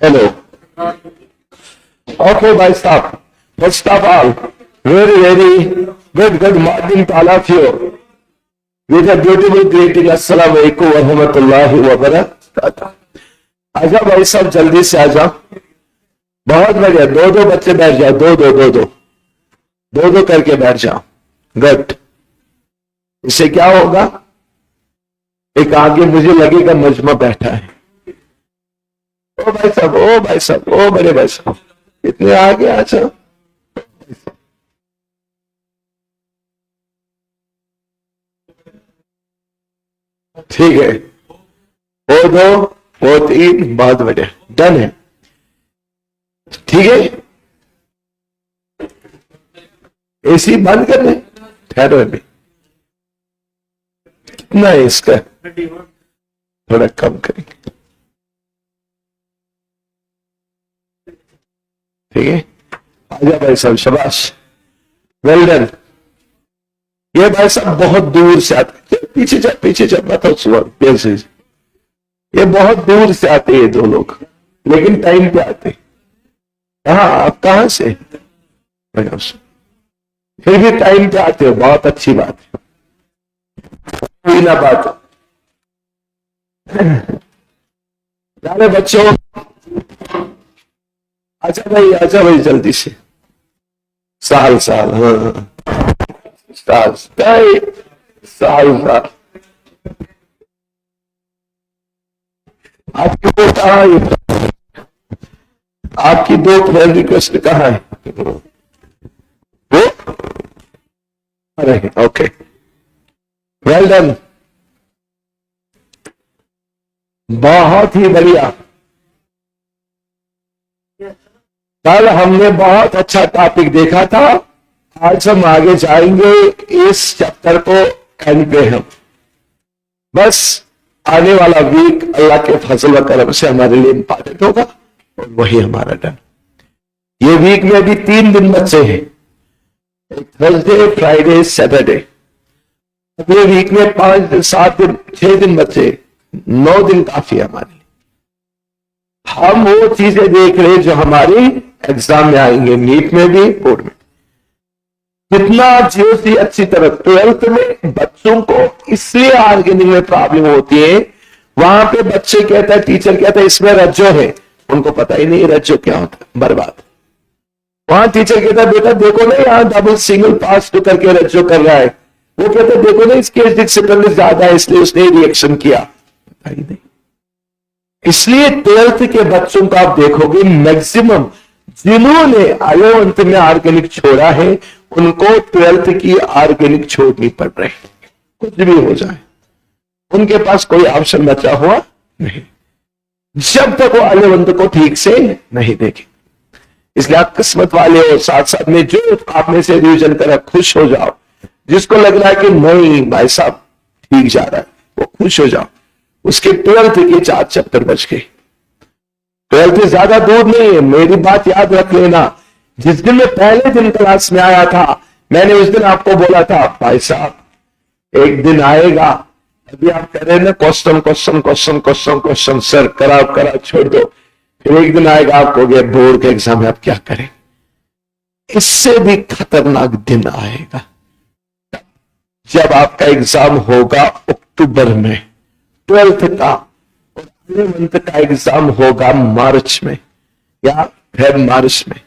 Hello. Okay, भाई साहब. First of all, very good morning to all of you. With a beautiful greeting, Assalamu alaikum wa rahmatullahi wa barakatuh. आजा भाई साहब, जल्दी से आजा. बहुत बढ़िया. दो बच्चे बैठ जाओ. दो करके बैठ जाओ. गुड. इससे क्या होगा? एक आगे मुझे लगेगा मजमा बैठा है. ओ भाई साहब, ओ बड़े भाई साहब, इतने आगे आ जाओ. ठीक है. वो दो, वो तीन, बहुत बढ़िया. डन है. ठीक है. एसी बंद कर ले. ठहरो अभी. कितना है इसका? थोड़ा कम करेंगे. ठीक है. आजा भाई साहब, शाबाश, वेल डन. ये भाई साहब बहुत दूर से आते. पीछे जा बताओ सुबह. ये बहुत दूर से आते हैं दो लोग, लेकिन टाइम पे आते. हाँ, आप कहां से? फिर भी टाइम पे आते हो, बहुत अच्छी बात है. कोई ना बात. यारे बच्चों, आजा भाई जल्दी से. साल. हाँ, साल. आपकी दो कहाँ है? आपकी दो फ्रेंड रिक्वेस्ट कहाँ है? वो अरे ओके, वेल डन. बहुत ही बढ़िया. कल हमने बहुत अच्छा टॉपिक देखा था. आज हम आगे जाएंगे इस चैप्टर को एंड पे. हम बस आने वाला वीक अल्लाह के फजल व करम से हमारे लिए इंपॉर्टेंट होगा और वही हमारा डन. ये वीक में अभी 3 दिन बचे हैं. Thursday, Friday, Saturday. अगले वीक में 5 दिन, 7 दिन, 6 दिन बचे. 9 दिन काफी है हमारे लिए. हम वो चीजें देख रहे हैं जो हमारी एग्जाम में आएंगे, नीट में भी, बोर्ड में. जितना जीओसी अच्छी तरह 12th में बच्चों को इसलिए ऑर्गेनिक में प्रॉब्लम होती है. वहां पे बच्चे कहता है, टीचर कहता है इसमें रज्जो है. उनको पता ही नहीं रज्जो क्या होता है. बर्बाद. वहां टीचर कहता है बेटा देखो ना, यहाँ डबल सिंगल पास टू करके रज्जो कर रहा है. वो कहता है देखो ना, इसके डिसिप्लिन ज्यादा है इसलिए उसने रिएक्शन किया. पता ही नहीं. इसलिए 12th के बच्चों को आप देखोगे मैक्सिमम जिन्होंने 11th में ऑर्गेनिक छोड़ा है उनको 12th की ऑर्गेनिक छोड़नी पड़ रही. कुछ भी हो जाए, उनके पास कोई ऑप्शन बचा हुआ नहीं जब तक वो 11th को ठीक से नहीं देखे. इसलिए आप किस्मत वाले हो. साथ साथ में जो आप में से रिवीजन करा, खुश हो जाओ. जिसको लग रहा है कि नहीं भाई साहब ठीक जा रहा है, वो खुश हो जाओ. उसके 12th के 4 चैप्टर बच गए. 12th ज्यादा दूर नहीं है. मेरी बात याद रख लेना. जिस दिन मैं पहले दिन क्लास में आया था, मैंने उस दिन आपको बोला था भाई साहब एक दिन आएगा, अभी आप कर रहे ना क्वेश्चन सर करा छोड़ दो. फिर एक दिन आएगा आपको गया बोर्ड के एग्जाम में आप क्या करें. इससे भी खतरनाक दिन आएगा जब आपका एग्जाम होगा अक्टूबर में 12th का, और 11th का एग्जाम होगा मार्च में या फिर मार्च में.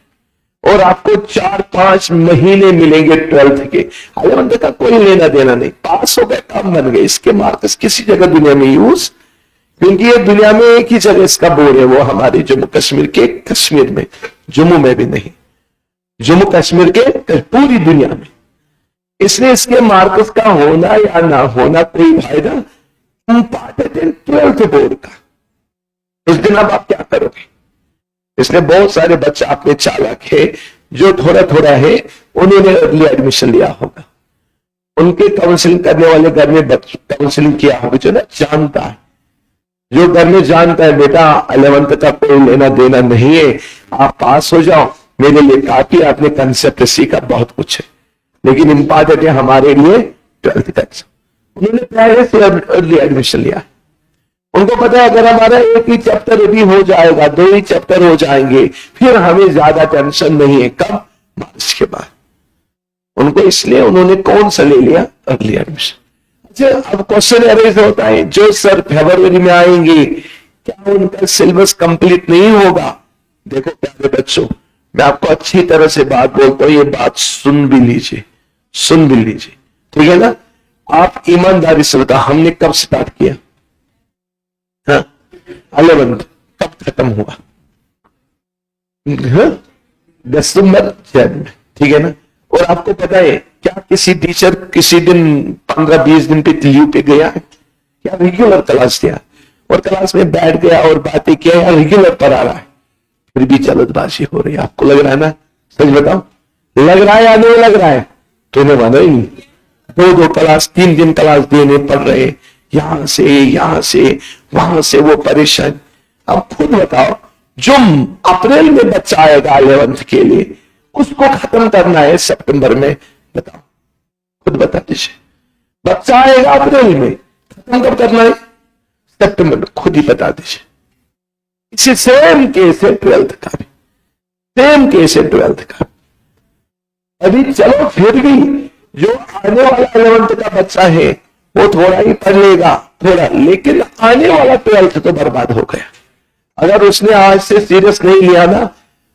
और आपको 4-5 महीने मिलेंगे 12th के. 11th का कोई लेना देना नहीं. पास हो गए, काम बन गए. इसके मार्क्स किसी जगह दुनिया में यूज, क्योंकि ये दुनिया में एक ही जगह इसका बोर्ड है, वो हमारी जम्मू कश्मीर के कश्मीर में, जम्मू में भी नहीं, जम्मू कश्मीर के पूरी दुनिया में. इसलिए इसके मार्क्स का होना या ना होना कोई फायदा. इंपॉर्टेंट है 12th बोर्ड का. उस दिन अब आप क्या करोगे? इसलिए बहुत सारे बच्चे आपने चालाक है जो थोड़ा है, उन्होंने अर्ली एडमिशन लिया होगा. उनके काउंसलिंग करने वाले घर में काउंसलिंग किया होगा जो ना जानता है, जो घर में जानता है बेटा 11th का कोई लेना देना नहीं है, आप पास हो जाओ, मेरे लिए काफी. आपने कंसेप्ट सीखा, बहुत कुछ है, लेकिन इंपॉर्टेंट है हमारे लिए 12th का एग्जाम. उन्होंने पहले से अर्ली एडमिशन लिया. उनको पता है अगर हमारा एक ही चैप्टर भी हो जाएगा, 2 ही चैप्टर हो जाएंगे, फिर हमें ज्यादा टेंशन नहीं है। कब? मार्च के बाद। उनको इसलिए उन्होंने कौन सा ले लिया? Early admission. अच्छा, अब क्वेश्चन अरेज होता है, जो सर फरवरी में आएंगे क्या उनका सिलेबस कंप्लीट नहीं होगा? देखो प्यारे बच्चों, मैं आपको अच्छी तरह से बात बोलता हूं, ये बात सुन भी लीजिए, सुन भी लीजिए, ठीक है ना? आप ईमानदारी से बताओ, हमने कब स्टार्ट किया? हाँ, 11 कब खत्म हुआ? हाँ? दिसंबर में, ठीक है ना? और आपको पता है क्या किसी टीचर किसी दिन 15-20 दिन पे लीव पे गया है? क्या रेगुलर क्लास दिया और क्लास में बैठ गया और बातें किया, या रेगुलर पढ़ा रहा है, फिर भी जल्दबाजी हो रही है? आपको लग रहा है ना? सच बताओ, लग रहा है या नहीं लग रहा है? तुम्हें मानो ही नहीं, 2 क्लास 3 क्लास देने पड़ रहे, यहां से वहां से वो परेशान। अब खुद बताओ, जो अप्रैल में बच्चा आएगा 11th के लिए, उसको खत्म करना है सितंबर में, बताओ, खुद बता दीजिए। बच्चा आएगा अप्रैल में, खत्म कब करना है? सितंबर में। खुद ही बता दीजिए। इसी सेम केस है 12th का भी, सेम केस है 12th का। अभी चलो फिर भी जो आने वाला 11th का बच्चा है वो थोड़ा ही पढ़ लेगा, थोड़ा, लेकिन आने वाला 12th तो बर्बाद हो गया। अगर उसने आज से सीरियस नहीं लिया ना,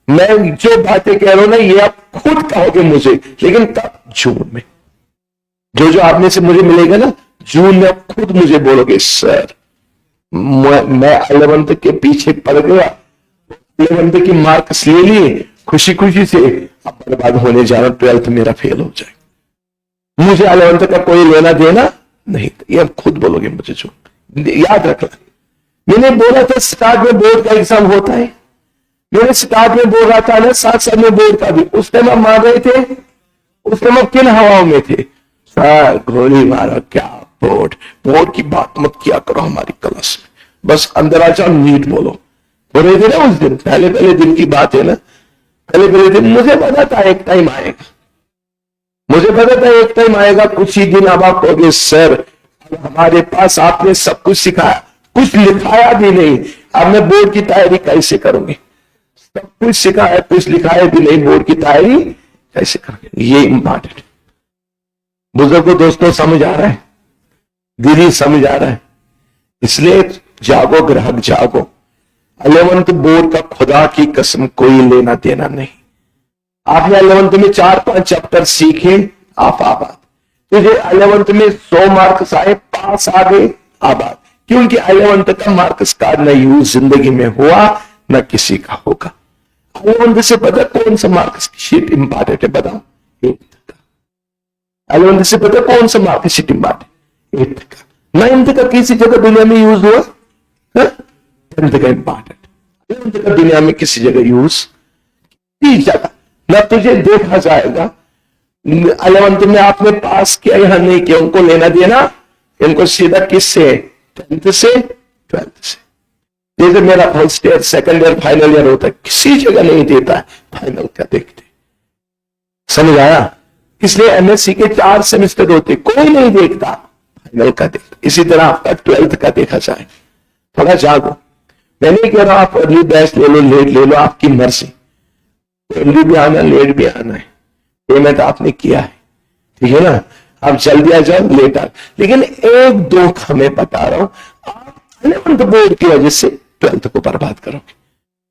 मैं जो बातें कह रहा हूं ना, ये आप खुद कहोगे मुझे, लेकिन कब? जून में। जो आप में से मुझे मिलेगा ना जून में, आप खुद मुझे बोलोगे सर मैं 11th के पीछे पड़ गया, 11th की मार्क्स ले लिए खुशी खुशी से, अब बर्बाद होने जा रहा, 12th मेरा फेल हो जाए, मुझे 11th का कोई लेना देना नहीं। ये आप खुद बोलोगे मुझे। जो याद रखना, मैंने बोला था स्टार्ट में बोर्ड का एग्जाम होता है, मैंने स्टार्ट में बोल रहा था ना, साथ में बोर्ड का भी। उस टाइम आप मान रहे थे? उस टाइम आप किन हवाओं में थे? सर गोली मारो, क्या बोर्ड की बात मत किया करो हमारी क्लास में, बस अंदर आ जाओ, नीट बोलो। बोल रहे थे ना उस दिन, पहले दिन की बात है ना, पहले दिन। मुझे पता था एक टाइम आएगा, मुझे पता था एक टाइम आएगा, कुछ ही दिन अब आप कहोगे सर हमारे पास आपने सब कुछ सिखाया, कुछ लिखाया भी नहीं, अब मैं बोर्ड की तैयारी कैसे करूंगी? सब कुछ सिखाया, कुछ लिखाया भी नहीं, बोर्ड की तैयारी कैसे करेंगे? ये इंपॉर्टेंट। बुजुर्गों, दोस्तों, समझ आ रहा है? दीदी समझ आ रहा है? इसलिए जागो ग्राहक जागो, 11th बोर्ड का खुदा की कसम कोई लेना देना नहीं। आपने 11th में 4-5 चैप्टर सीखे, आप आबाद। तुझे 11th में 100 मार्क्स आए, पास आ गए, आबाद। क्योंकि 11th का मार्क्स कार्ड न यूज जिंदगी में हुआ, न किसी का होगा। 11th से पता कौन सा मार्क्स शीट इंपॉर्टेंट है? बताओ। 8th का। 11th से पता कौन सा मार्क्स शीट इंपॉर्टेंट? 8th का। 9th का किसी जगह दुनिया में यूज हुआ? 10th का इंपॉर्टेंट। 11th का दुनिया में किसी जगह यूज की जगह न तुझे देखा जाएगा। 11th में आपने पास किया या नहीं किया, उनको लेना देना, इनको सीधा किससे? 10th से 12th से। जैसे मेरा first year, second year, final year होता है, किसी जगह नहीं देता है, फाइनल का देखते। समझ आया? इसलिए एमएससी के 4 सेमेस्टर होते, कोई नहीं देखता, फाइनल का देखता। इसी तरह आपका 12th का देखा जाए। थोड़ा जागो। मैं नहीं कह रहा आप अर्ली बैच ले लो, लेट ले लो, आपकी मर्जी। अर्ली भी आना, लेट भी आना है, पेमेंट आपने किया है, ठीक है ना? आप जल्दी आ जाओ, लेट आ, लेकिन एक दो मैं बता रहा हूं, आप 11th बोर्ड की वजह से 12th को बर्बाद करोगे।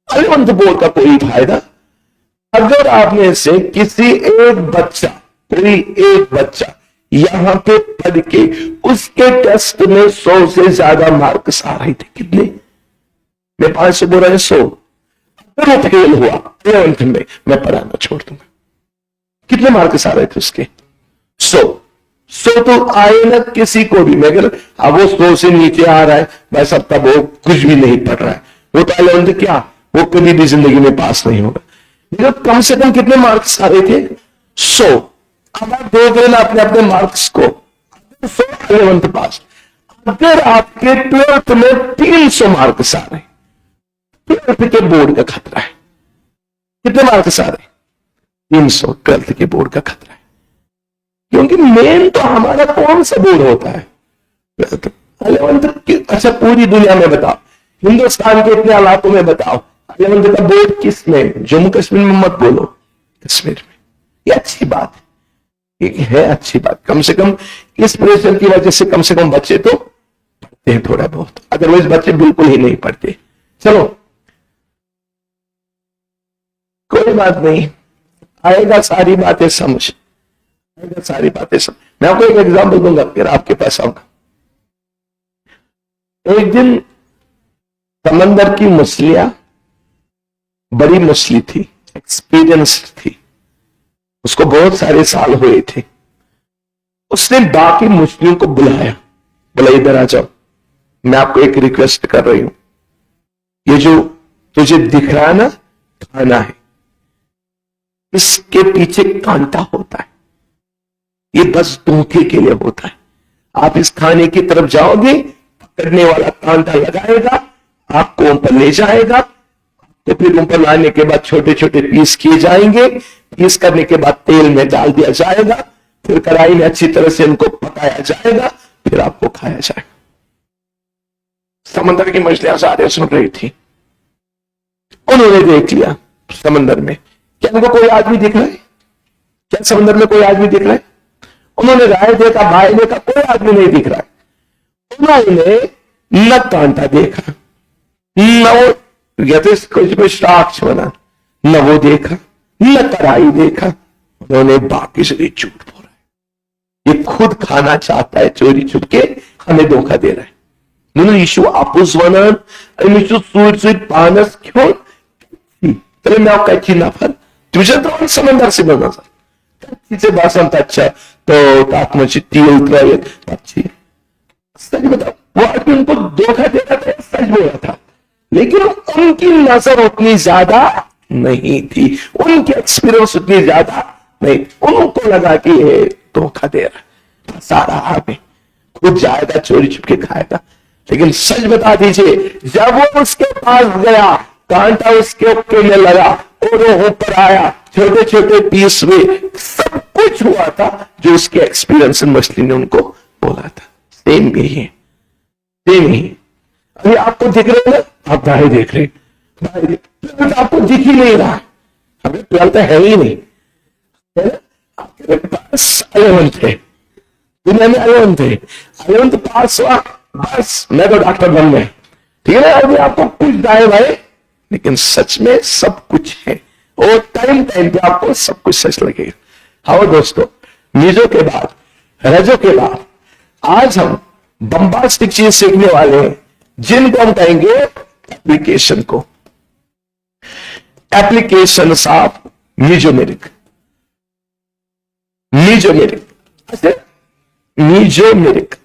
11th बोर्ड का कोई फायदा? अगर आप में से किसी एक बच्चा, कोई एक बच्चा यहां पे पढ़ के उसके टेस्ट में 100 से ज्यादा मार्क्स आ रहे थे, कितने? मैं 500 बोल रहा है, 100। अगर वो फेल हुआ 11th में, मैं पढ़ाना छोड़ दूंगा। कितने मार्क्स आ रहे थे उसके? 100 तो आए ना किसी को भी। मैं कह रहा अब वो 100 से नीचे आ रहा है, बस अब तब वो कुछ भी नहीं पढ़ रहा है, वो तो 11th क्या, वो कभी भी जिंदगी में पास नहीं होगा। लेकिन कम से कम कितने मार्क्स आ रहे थे? 100। अब आप देख लेना अपने अपने मार्क्स को, 100 11th पास। अगर आपके 12th में 300 मार्क्स आ रहे, 12th के बोर्ड का खतरा है। कितने मार्क्स आ रहे? 300। 12th के बोर्ड का खतरा है, क्योंकि मेन तो हमारा कौन सा बोर्ड होता है? अच्छा पूरी दुनिया में बताओ, हिंदुस्तान के इतने इलाकों में बताओ, 11th का बोर्ड किस में? जम्मू कश्मीर में मत बोलो, कश्मीर में। ये अच्छी बात है, ये है अच्छी बात। कम से कम इस प्रेशर की वजह से कम से कम बच्चे तो पढ़ते हैं थोड़ा बहुत, अदरवाइज बच्चे बिल्कुल ही नहीं पढ़ते। चलो कोई बात नहीं, आएगा सारी बातें समझ, आएगा सारी बातें समझ। मैं आपको एक एग्जाम्पल दूंगा फिर आपके पास आऊंगा। एक दिन समंदर की मछलियां, बड़ी मछली थी, एक्सपीरियंस थी, उसको बहुत सारे साल हुए थे। उसने बाकी मछलियों को बुलाया, बोला इधर आ जाओ, मैं आपको एक रिक्वेस्ट कर रही हूं, ये जो तुझे दिख रहा है ना खाना है, इसके पीछे कांटा होता है, ये बस धोखे के लिए होता है। आप इस खाने की तरफ जाओगे, पकड़ने वाला कांटा लगाएगा, आपको ऊपर ले जाएगा, तो फिर ऊपर लाने के बाद छोटे छोटे पीस किए जाएंगे, पीस करने के बाद तेल में डाल दिया जाएगा, फिर कढ़ाई में अच्छी तरह से उनको पकाया जाएगा, फिर आपको खाया जाएगा। समंदर की मछलियां सारे सुन रही थी। उन्होंने देख लिया समंदर में, क्या उनको कोई आदमी दिख रहा है? क्या समंदर में कोई आदमी दिख रहा है? उन्होंने राय देखा, भाई देखा, कोई आदमी नहीं दिख रहा है। उन्होंने न कांटा देखा, न वो कुछ स्टार्च बना, न वो देखा, न कढ़ाई देखा। उन्होंने बाकी से झूठ बोल रहा है, ये खुद खाना चाहता है, चोरी छुप के हमें धोखा दे रहा है। Nun Yeshua Apuswanan, Yeshua Suit Panas क्यों? तेरे में आपका अच्छी नफर तुझे तो समंदर से बना था, किसे बासन अच्छा तो ताक में चिट्ठी उतरा ये अच्छी। सच बताओ, वो आदमी उनको धोखा दे रहा था, सच बोल रहा था, लेकिन उनकी नजर उतनी ज्यादा नहीं थी, उनके एक्सपीरियंस उतनी ज्यादा नहीं, उनको लगा कि ये धोखा दे रहा है, सारा हमें खुद जाएगा, चोरी छुप के खाएगा। लेकिन सच बता दीजिए, जब वो उसके पास गया, कांटा उसके ऊपर में लगा और वो ऊपर आया, छोटे छोटे पीस हुए, सब कुछ हुआ था जो उसके एक्सपीरियंस मछली ने उनको बोला था। सेम यही है, सेम ही। अभी आपको दिख रहे ना, आप भाई देख रहे, भाई आपको दिख ही नहीं रहा, हमें 12th है ही नहीं, है ना? आपके पास 11th थे, दुनिया में 11th थे, 11th पास हुआ, बस मैं तो डॉक्टर बन गए, ठीक है ना? अभी आपको कुछ दाए भाई, लेकिन सच में सब कुछ है, और टाइम टाइम पे आपको सब कुछ सच लगेगा। हाँ दोस्तों, मीजो के बाद, रजो के बाद, आज हम बम्बास्टिक चीज सीखने वाले हैं, जिनको हम कहेंगे एप्लीकेशन को, application of mesomeric. Mesomeric, mesomeric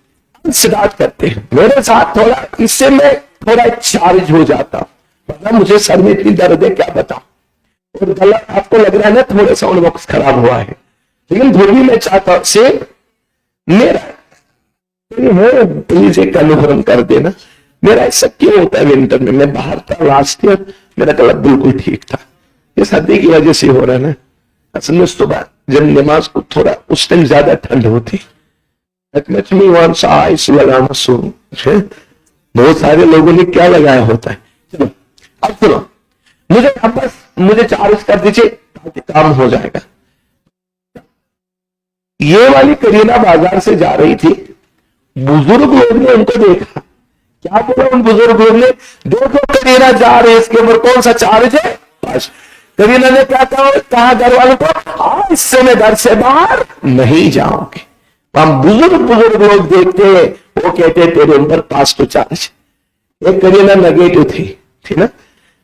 start करते हैं। मेरे साथ थोड़ा, इससे मैं थोड़ा चार्ज हो जाता, मतलब मुझे सर में इतनी दर्द है क्या बताऊं, और गला आपको लग रहा है ना थोड़ा साउंड बॉक्स खराब हुआ है, लेकिन फिर भी मैं चाहता हूं से मेरा प्लीज एक कन्फर्म कर देना, मेरा ऐसा क्यों होता है विंटर में? मैं बाहर था लास्ट ईयर, मेरा गला बिल्कुल ठीक था, ये सर्दी की वजह से हो रहा है ना। असल में सुबह जब नमाज को थोड़ा उस टाइम ज्यादा ठंड होती, लगाना सुन, बहुत सारे लोगों ने क्या लगाया होता है। चलो अब सुनो, मुझे बस मुझे चार्ज कर दीजिए ताकि काम हो जाएगा। ये वाली करीना बाजार से जा रही थी, बुजुर्ग लोग ने उनको देखा, क्या बोला उन बुजुर्ग लोग ने, देखो करीना जा रही है, इसके ऊपर कौन सा चार्ज है? बस करीना ने क्या कहा घर वालों को, इससे मैं घर से बाहर नहीं जाऊंगी। हम बुजुर्ग लोग देखते हैं, वो कहते हैं तेरे ऊपर पास तो चार्ज। एक करीना नेगेटिव थी ना,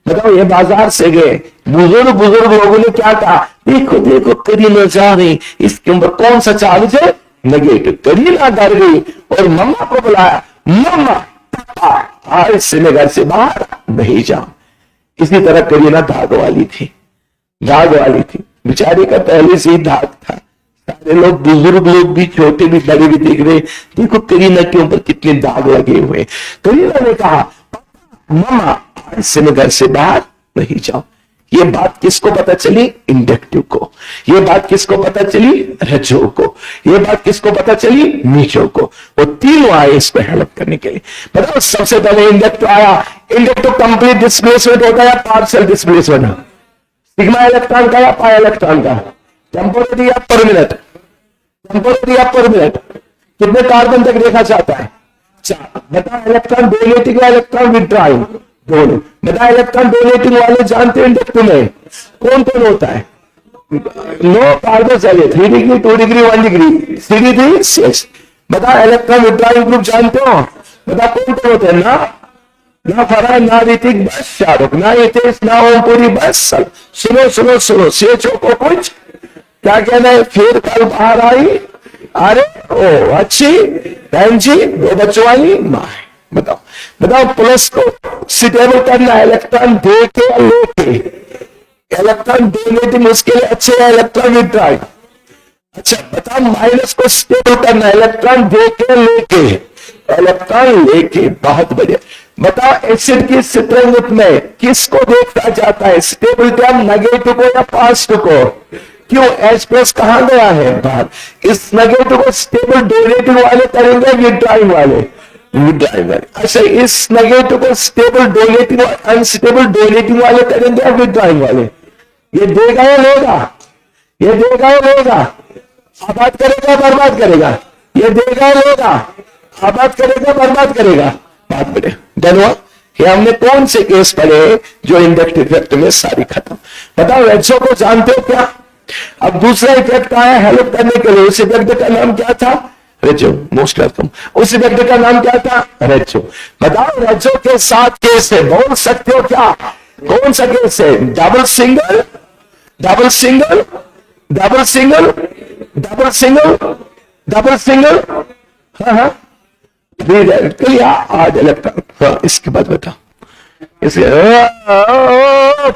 बताओ, ये बाजार से गए, बुजुर्ग लोगों ने क्या कहा, देखो देखो करीना जा रही, इसके ऊपर कौन सा चार्ज है? नेगेटिव। करीना डर गई और मम्मा को बुलाया, मम्मा पापा इससे मैं घर से बाहर नहीं जाऊं। इसी तरह करीना धाग वाली थी, बेचारी का पहले से ही धाग था। सारे लोग, बुजुर्ग लोग भी, छोटे भी, बड़े भी देख रहे, देखो करीना के ऊपर कितने दाग लगे हुए। करीना ने कहा, मम्मा इससे मैं घर से बाहर नहीं जाऊं। ये बात किसको पता चली? इंडक्टिव को। ये बात किसको पता चली? रज्जो को। ये बात किसको पता चली? मीजो को। वो तीनों आए इसको हेल्प करने के लिए। बताओ, सबसे पहले इंडक्टिव आया। इंडक्टिव कंप्लीट डिस्प्लेसमेंट होता है या पार्शियल डिस्प्लेसमेंट? सिग्मा इलेक्ट्रॉन का या पाई इलेक्ट्रॉन का? टेम्पोररी या परमानेंट? टेम्पोररी या परमानेंट? कितने कार्बन तक देखा जाता है? 4। बता, इलेक्ट्रॉन डोनेटिंग या इलेक्ट्रॉन विड्रॉइंग? दोनों। बता, इलेक्ट्रॉन डोनेटिंग वाले जानते हैं इंडक्टिव में कौन कौन होता है? नो कार्बन चाहिए, 3 डिग्री, 2 डिग्री, 1 डिग्री, 3 डिग्री, 6। बता, इलेक्ट्रॉन विड्रॉइंग ग्रुप जानते हो? बता, कौन कौन होते हैं? ना फरहान, ना ऋतिक, बस शाहरुख, ना हितेश, ना ओमपुरी, बस सब। सुनो सुनो सुनो, सेचो को कुछ क्या कहना है? फिर कल बाहर आई, अरे ओ अच्छी बहन जी, 2 बच्चों वाली माँ। बताओ बताओ, प्लस को सुटेबल करना, इलेक्ट्रॉन दे के लेके। इलेक्ट्रॉन डोनेटिंग उसके लिए अच्छे है, इलेक्ट्रॉन विड्रॉइंग। अच्छा बताओ, माइनस को स्टेबल करना, इलेक्ट्रॉन दे के लेके। इलेक्ट्रॉन लेके, बहुत बढ़िया। बताओ, एसिड की स्ट्रेंथ में किसको देखा जाता है? स्टेबिलिटी ऑफ नेगेटिव को या पॉजिटिव को? क्यों? H+ कहां गया है? बाहर। इस नेगेटिव को स्टेबल डोनेटिंग वाले करेंगे, विड्रॉइंग वाले? विड्रॉइंग वाले। अच्छा, इस नेगेटिव को स्टेबल डोनेटिंग, अनस्टेबल डोनेटिंग वाले करेंगे या विड्रॉइंग वाले? ये देगा या लेगा? ये देगा या लेगा? आबाद करेगा, बर्बाद करेगा? ये देगा या लेगा? आबाद करेगा, बर्बाद करेगा? बात बढ़े। धन्यवाद। ये हमने कौन से केस पढ़े जो इंडक्टिव इफेक्ट में सारी खत्म। बताओ, रेचो को जानते हो क्या? अब दूसरा इफेक्ट आया हेल्प करने के लिए। उस इफेक्ट का नाम क्या था? रेचो। Most welcome. उस इफेक्ट का नाम क्या था? रेचो। बताओ, रेचो के 7 केस है, बोल सकते हो क्या? कौन सा केस है? Double single, double single, double single, double single, double single, हाँ, आठ इलेक्ट्रॉन। हाँ, इसके बाद बता, इसके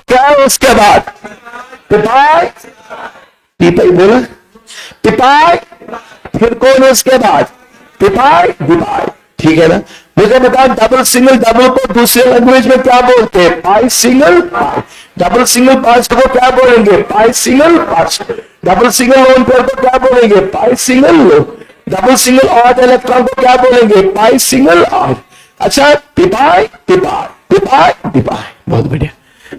क्या है? उसके बाद पिपाई, पीपाई बोला, पिपाई। फिर कौन है उसके बाद? पिपाई, डिपाई। ठीक है ना? मुझे बताओ, डबल सिंगल डबल को दूसरे लैंग्वेज में क्या बोलते हैं? Pi single pi. Double single parts को क्या बोलेंगे? Pi single parts. Double single lone pair को क्या बोलेंगे? Pi single lone. Double single odd electron को क्या बोलेंगे? Pi single odd. अच्छा, पिपाई पिपाई पिपाई पिपाई। बहुत बढ़िया।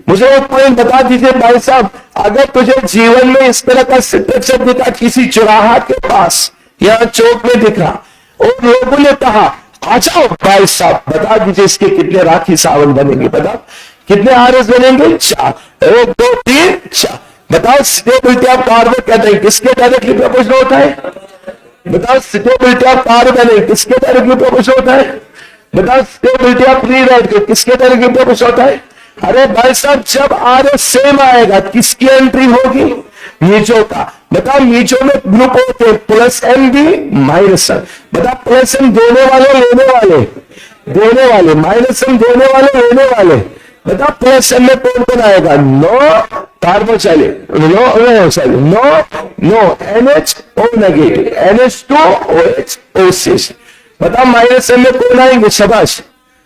मुझे एक पॉइंट बता दीजिए भाई साहब, अगर तुझे जीवन में इस तरह का स्ट्रक्चर दिखा किसी चौराहा के पास या चौक में दिखा और लोगों ने कहा आ जाओ भाई साहब, बता दीजिए इसके कितने राखी सावन बनेंगे? बताओ कितने आरएस बनेंगे? 4। 1 2 3 4। बताओ, स्टेबिलिटी ऑफ कार्बन कहते हैं किसके डायरेक्टली प्रोपोर्शनल होता है? बताओ, स्टेबिलिटी ऑफ कार्बन किसके डायरेक्टली प्रोपोर्शनल होता है? बताओ, स्टेबिलिटी ऑफ फ्री रेडिकल किसके डायरेक्टली प्रोपोर्शनल होता है? अरे भाई साहब, जब आरएस सेम आएगा किसकी एंट्री होगी? मीजो का। बताओ, मीजो में ग्रुप होते हैं +MB -M। बताओ, +M देने वाले लेने वाले? देने वाले। -M देने वाले लेने वाले? बताओ, +M में कौन कौन आएगा? नो कार्बन चले, नो चले, no NH-O negative, NH2OH O6। बताओ, -M में कौन आएंगे? शाबाश,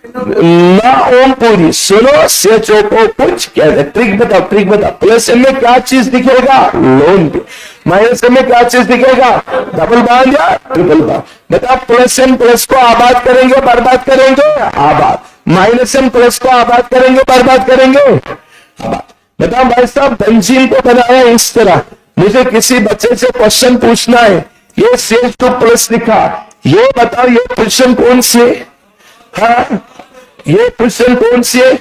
ना ओम पूरी। सुनो, सेचो को कुछ कहते हैं। ट्रिक बताओ, ट्रिक बताओ। +M में क्या चीज दिखेगा? लोन। -M में क्या चीज दिखेगा? डबल बॉन्ड या ट्रिपल बॉन्ड। बताओ, +M प्लस को आबाद करेंगे, बर्बाद करेंगे? आबाद। -M प्लस को आबाद करेंगे, बर्बाद करेंगे? आबाद। बताओ भाई साहब, बेंजीन को बनाया इस तरह। मुझे किसी बच्चे से क्वेश्चन पूछना है, ये CH2+ लिखा, ये बताओ ये पोजिशन कौन सी है? हाँ, ये पोजिशन कौन सी है?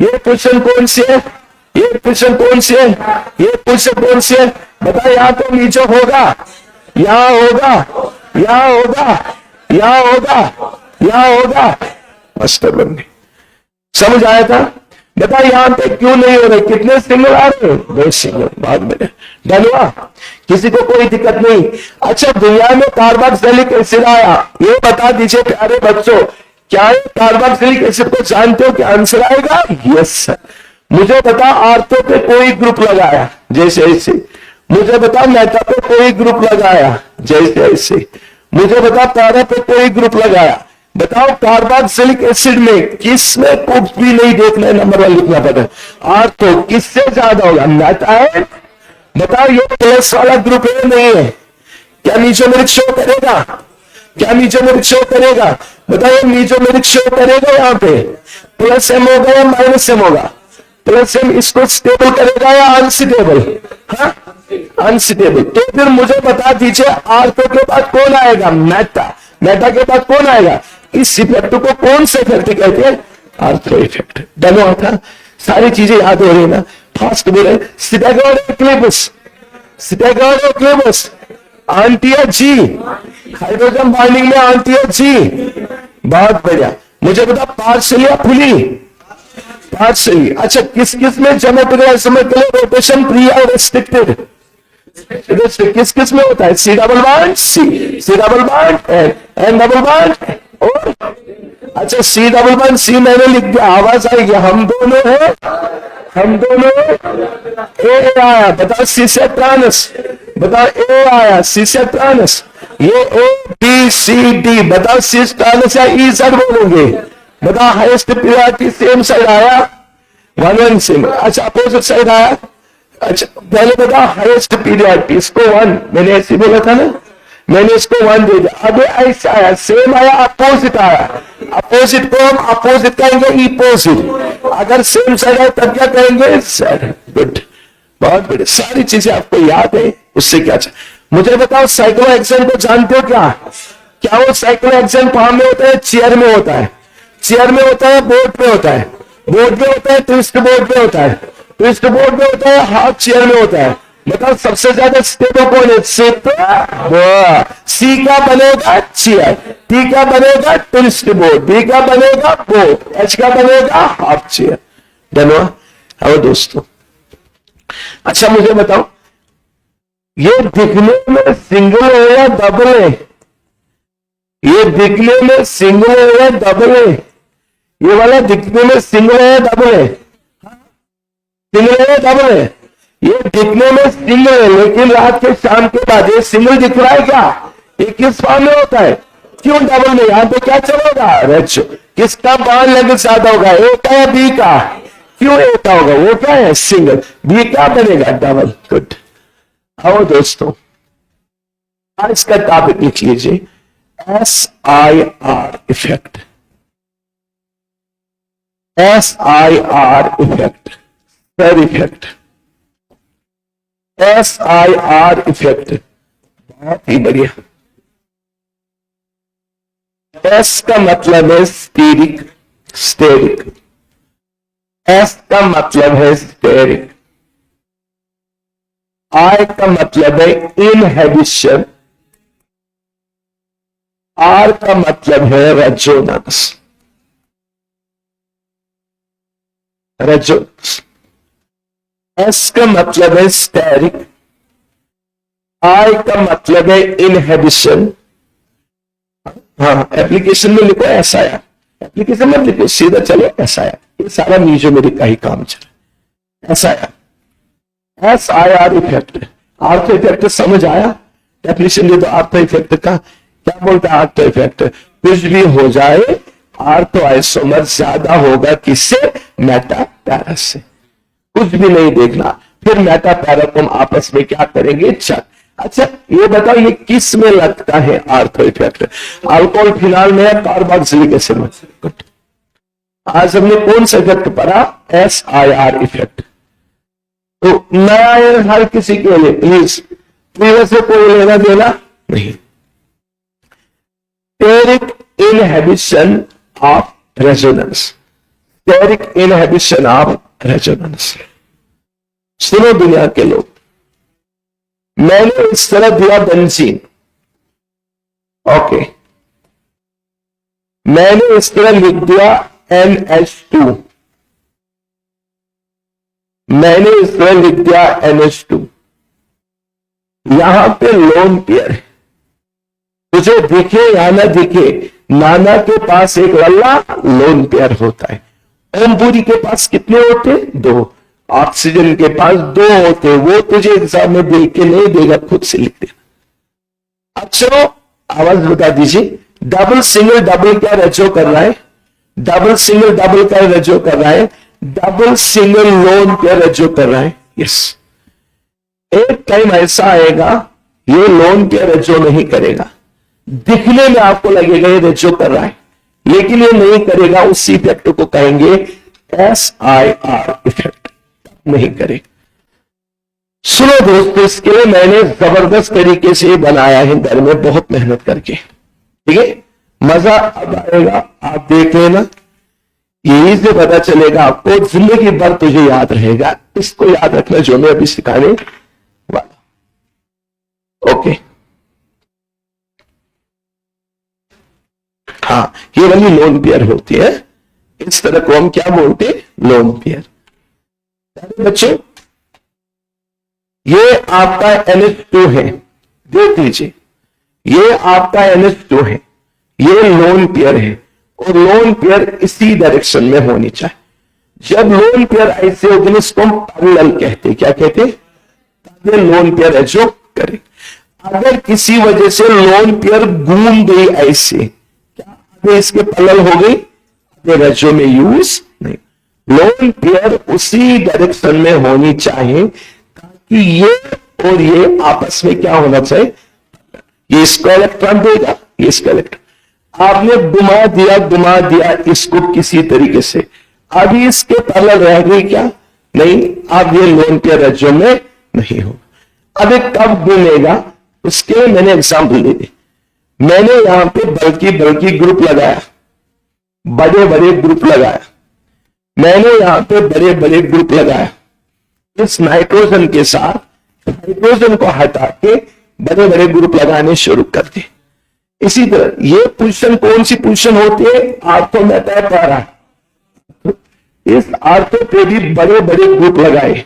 ये पोजिशन कौन सी है? ये पोजिशन कौन सी है? ये पोजिशन कौन सी है? बता, यहां तो नीचे होगा, यहां होगा, यहां होगा, यहां होगा, यहां होगा। मास्टर बनने समझ आया था? बता, यहां पे क्यों नहीं हो रहे? कितने सिंगल आ रहे? 2 सिंगल। बाद में डलवा, किसी को कोई दिक्कत नहीं। अच्छा, दुनिया में कार्बोक्सिलिक एसिड आया, ये बता दीजिए प्यारे बच्चों, क्या ये कार्बोक्सिलिक एसिड को जानते हो? क्या आंसर आएगा? Yes sir. मुझे बता, आर्थो पे कोई ग्रुप लगाया जैसे ऐसे। मुझे बता, मेटा पे कोई ग्रुप लगाया जैसे ऐसे। मुझे बता, पैरा पे कोई ग्रुप लगाया। बताओ कार्बोक्सिलिक एसिड में किसमें कुछ भी नहीं देखना है, नंबर 1 लिखना पड़ता है। आर्थो किससे ज्यादा होगा, मेटाइल। बताओ ये प्लस वाला ग्रुप है नहीं है, क्या मीजोमेरिक शो करेगा, क्या मीजोमेरिक शो करेगा, बताओ मीजोमेरिक शो करेगा। यहां पे प्लस एम होगा या माइनस एम होगा, प्लस एम इसको स्टेबल करेगा या अनस्टेबल, हाँ अनस्टेबल। तो फिर मुझे बता दीजिए आर्थो के बाद कौन आएगा, मेटा। मेटा के बाद कौन आएगा, इस इफेक्ट को कौन से इफेक्ट कहते हैं, आर्थो इफेक्ट। डनो था, सारी चीजें याद हो रही है ना, फास्ट बोले। स्टेगोक्लेबस, स्टेगोक्लेबस आंटिया जी, हाइड्रोजन बॉन्डिंग में आंटिया जी, बहुत बढ़िया। मुझे बता पार्शियल या फुली, पार्शियल। अच्छा किस किस में ज्योमेट्रिकल रोटेशन प्री और रेस्ट्रिक्टेड, किस किस में होता है, C double bond, C double bond N double bond और अच्छा सी डबल बॉन्ड सी मैंने लिख दिया, आवाज आएगी, हम दोनों है, हम दोनों ए आया, बताओ सी से ट्रांस, बताओ ए आया सी से ट्रांस, ये ए बी सी डी, बताओ सी ट्रांस या ई जेड बोलोगे, बताओ हाईएस्ट प्रायोरिटी सेम साइड आया, 1 1 सेम। अच्छा अपोजिट साइड आया, अच्छा पहले बताओ हाईएस्ट पीरियड इसको 1, मैंने ऐसे बोला था ना, मैंने इसको 1 दे दिया। अब ऐसा आया, सेम आया, अपोजिट आया, अपोजिट को हम अपोजिट कहेंगे इपोजिट, अगर सेम साइड है तब क्या कहेंगे सर। गुड, बहुत बढ़िया, सारी चीजें आपको याद है, उससे क्या चाहिए। मुझे बताओ साइक्लोहेक्सेन को जानते हो क्या, क्या वो साइक्लोहेक्सेन फार्म में होता है, चेयर में होता है, चेयर में होता है, बोर्ड पे होता है, बोर्ड में होता है, ट्विस्ट बोर्ड पे होता है, ट्विस्ट बोर्ड में होता है, हाफ चेयर में होता है। मतलब सबसे ज्यादा स्टेबल कौन है, सी का बनेगा चेयर, टी का बनेगा ट्विस्ट बोर्ड, डी का बनेगा बोर्ड, एच का बनेगा हाफ चेयर। धन्यवाद। आओ दोस्तों, अच्छा मुझे बताओ ये दिखने में सिंगल है या डबल है, ये दिखने में सिंगल है या डबल है, ये वाला दिखने में सिंगल है या डबल है, सिंगल है या डबल है, ये दिखने में सिंगल है लेकिन रात के शाम के बाद ये सिंगल दिख रहा है क्या, ये किस फॉर्म में होता है, क्यों डबल में, यहां पे क्या चलेगा रेचो, किसका बॉन्ड लेंथ ज्यादा होगा, ए का या बी का, क्यों ए का होगा, वो क्या है सिंगल, बी का बनेगा डबल। गुड। आओ दोस्तों आज का टॉपिक लिख लीजिए, SIR effect, SIR effect, sir effect, SIR effect, बहुत ही बढ़िया। S का मतलब है स्टेरिक, स्टेरिक, S का मतलब है स्टेरिक, I का मतलब है इनहेबिशन, R का मतलब है रेजोनेंस, रेजोनेंस, S का मतलब है स्टेरिक, I का मतलब है इनहेबिशन। हाँ एप्लीकेशन में लिखो ऐसा आया, एप्लीकेशन में लिखो सीधा चलो ऐसा आया, ये सारा मीजोमेरिक का ही काम चला, ऐसा आया। SIR इफेक्ट, आर्थो इफेक्ट समझ आया, डेफिनेशन दे दो आर्थो इफेक्ट का, क्या बोलता है आर्थो इफेक्ट, कुछ भी हो जाए आर्थो आइसोमर ज्यादा होगा किससे, मेटा पैरा से, कुछ भी नहीं देखना, फिर मेटा पैरा को हम आपस में क्या करेंगे चल। अच्छा ये बताओ ये किस में लगता है आर्थो इफेक्ट, अल्कोहल फिनाल में या कार्बोक्सिलिक एसिड में। आज हमने कौन सा इफेक्ट पढ़ा, SIR इफेक्ट। तो नया है हर किसी के लिए, प्लीज प्रीवियस से कोई लेना देना नहीं। Steric inhibition of resonance, steric inhibition of resonance. सुनो दुनिया के लोग, मैंने इस तरह दिया बेंजीन, ओके, मैंने इस तरह लिख दिया NH2, मैंने इस तरह लिख दिया NH2, यहां पे लोन पेयर है, तुझे दिखे या ना दिखे नाना के पास एक लल्ला लोन पेयर होता है, ओमपुरी के पास कितने होते, 2, ऑक्सीजन के पास 2 होते, वो तुझे एग्जाम में बिल के नहीं देगा, खुद से लिख देना। अब चलो आवाज बता दीजिए डबल सिंगल डबल क्या रेजो कर रहा है, डबल सिंगल डबल क्या रेजो कर रहा है, डबल सिंगल लोन क्या रेजो कर रहा है। यस, एक टाइम ऐसा आएगा ये लोन क्या रेजो नहीं करेगा, दिखने में आपको लगेगा ये रेजो कर रहा है, लेकिन ये नहीं करेगा। उसी इफेक्ट को कहेंगे SIR इफेक्ट, नहीं करेगा। सुनो दोस्तों, इसके लिए मैंने जबरदस्त तरीके से बनाया है घर में, बहुत मेहनत करके, ठीक है। मजा अब आएगा, आप देख लेना, यही से पता चलेगा आपको, जिंदगी भर तुझे याद रहेगा। इसको याद रखना जो मैं अभी सिखाने वाला। ओके, हाँ, ये वाली लोन पेयर होती है, इस तरह को हम क्या बोलते हैं, लोन पेयर। बच्चों, ये आपका NH2 है, देख लीजिए, ये आपका NH2 है, ये लोन पेयर है, और लोन पेयर इसी डायरेक्शन में होनी चाहिए। जब लोन पेयर ऐसे होगी इसको हम पैरेलल कहते हैं। क्या कहते हैं, लोन पेयर है जो करे। अगर किसी वजह से लोन पेयर घूम गई ऐसे, क्या आगे इसके पैरेलल हो गई, रेजो में यूज नहीं। लोन पेयर उसी डायरेक्शन में होनी चाहिए ताकि ये और ये आपस में क्या होना चाहिए, ये इसको इलेक्ट्रॉन देगा, ये इसका इलेक्ट्रॉन। आपने घुमा दिया इसको किसी तरीके से, अभी इसके पैरेलल रह गई क्या, नहीं, अब ये लोन पेयर रेजो में नहीं होगा। अब ये कब घूमेगा, उसके मैंने एग्जाम्पल दे दी। मैंने यहां पे बल्कि ग्रुप लगाया, बड़े बड़े ग्रुप लगाया, मैंने यहां पे बड़े बड़े ग्रुप लगाया। इस नाइट्रोजन के साथ नाइट्रोजन को हटा के बड़े बड़े ग्रुप लगाने शुरू कर दिए। इसी तरह ये पोजीशन कौन सी पोजीशन होती है, आर्थो में तय पा रहा है। इस आर्थो पे भी बड़े बड़े ग्रुप लगाए,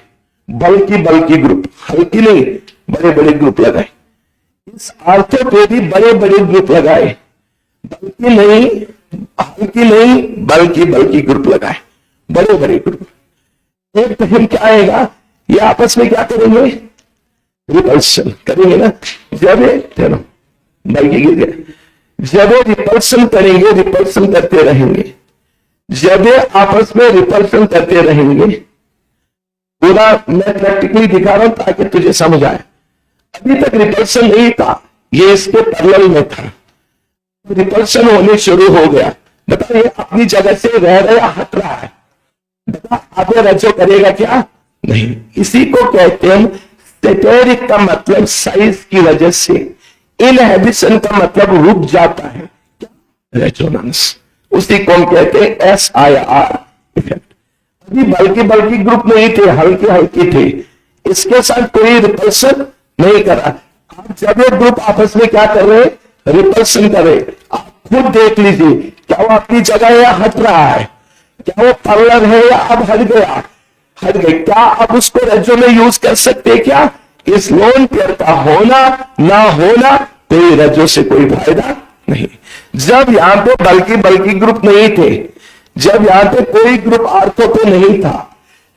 बल्कि ग्रुप, हल्की नहीं, बड़े बड़े ग्रुप लगाए। इस आर्थो पे भी बड़े बड़े ग्रुप लगाए, बल्कि नहीं, हल्की नहीं, बल्कि ग्रुप लगाए, बड़े बड़े ग्रुप। एक टाइम क्या आएगा, ये आपस में क्या करेंगे, रिपल्सन करेंगे ना। जब गिर गया, जब रिपल्सन करेंगे, रिपल्सन करते रहेंगे, जब आपस में रिपल्सन करते रहेंगे, पूरा मैं प्रैक्टिकली दिखा रहा हूं ताकि तुझे समझ आए। अभी तक रिपल्सन नहीं था, ये इसके पैरेलल में था, रिपल्सन होने शुरू हो गया। बता, ये अपनी जगह से रह रहा हट रहा है, बता आगे रेजो करेगा क्या, नहीं। इसी को कहते हैं स्टेटोरिक का मतलब साइज की वजह से, इनहेबिशन का मतलब रुक जाता है, रेजोनेंस, उसी को हम कहते हैं SIR इफेक्ट। अभी बल्कि ग्रुप नहीं थे, हल्के थे, इसके साथ कोई रिपल्सन नहीं करा। आप जब ये ग्रुप आपस में क्या कर रहे हैं, रिपल्सन कर रहे, आप खुद देख लीजिए, क्या वो अपनी जगह या हट रहा है, क्या वो पैरेलल है या अब हट गया, हट गए। क्या अब उसको रेजो में यूज कर सकते हैं क्या, इस लोन पेयर का होना ना होना कोई रेजो से कोई फायदा नहीं। जब यहां पे बल्कि ग्रुप नहीं थे, जब यहां पे कोई ग्रुप आर्थो पे नहीं था,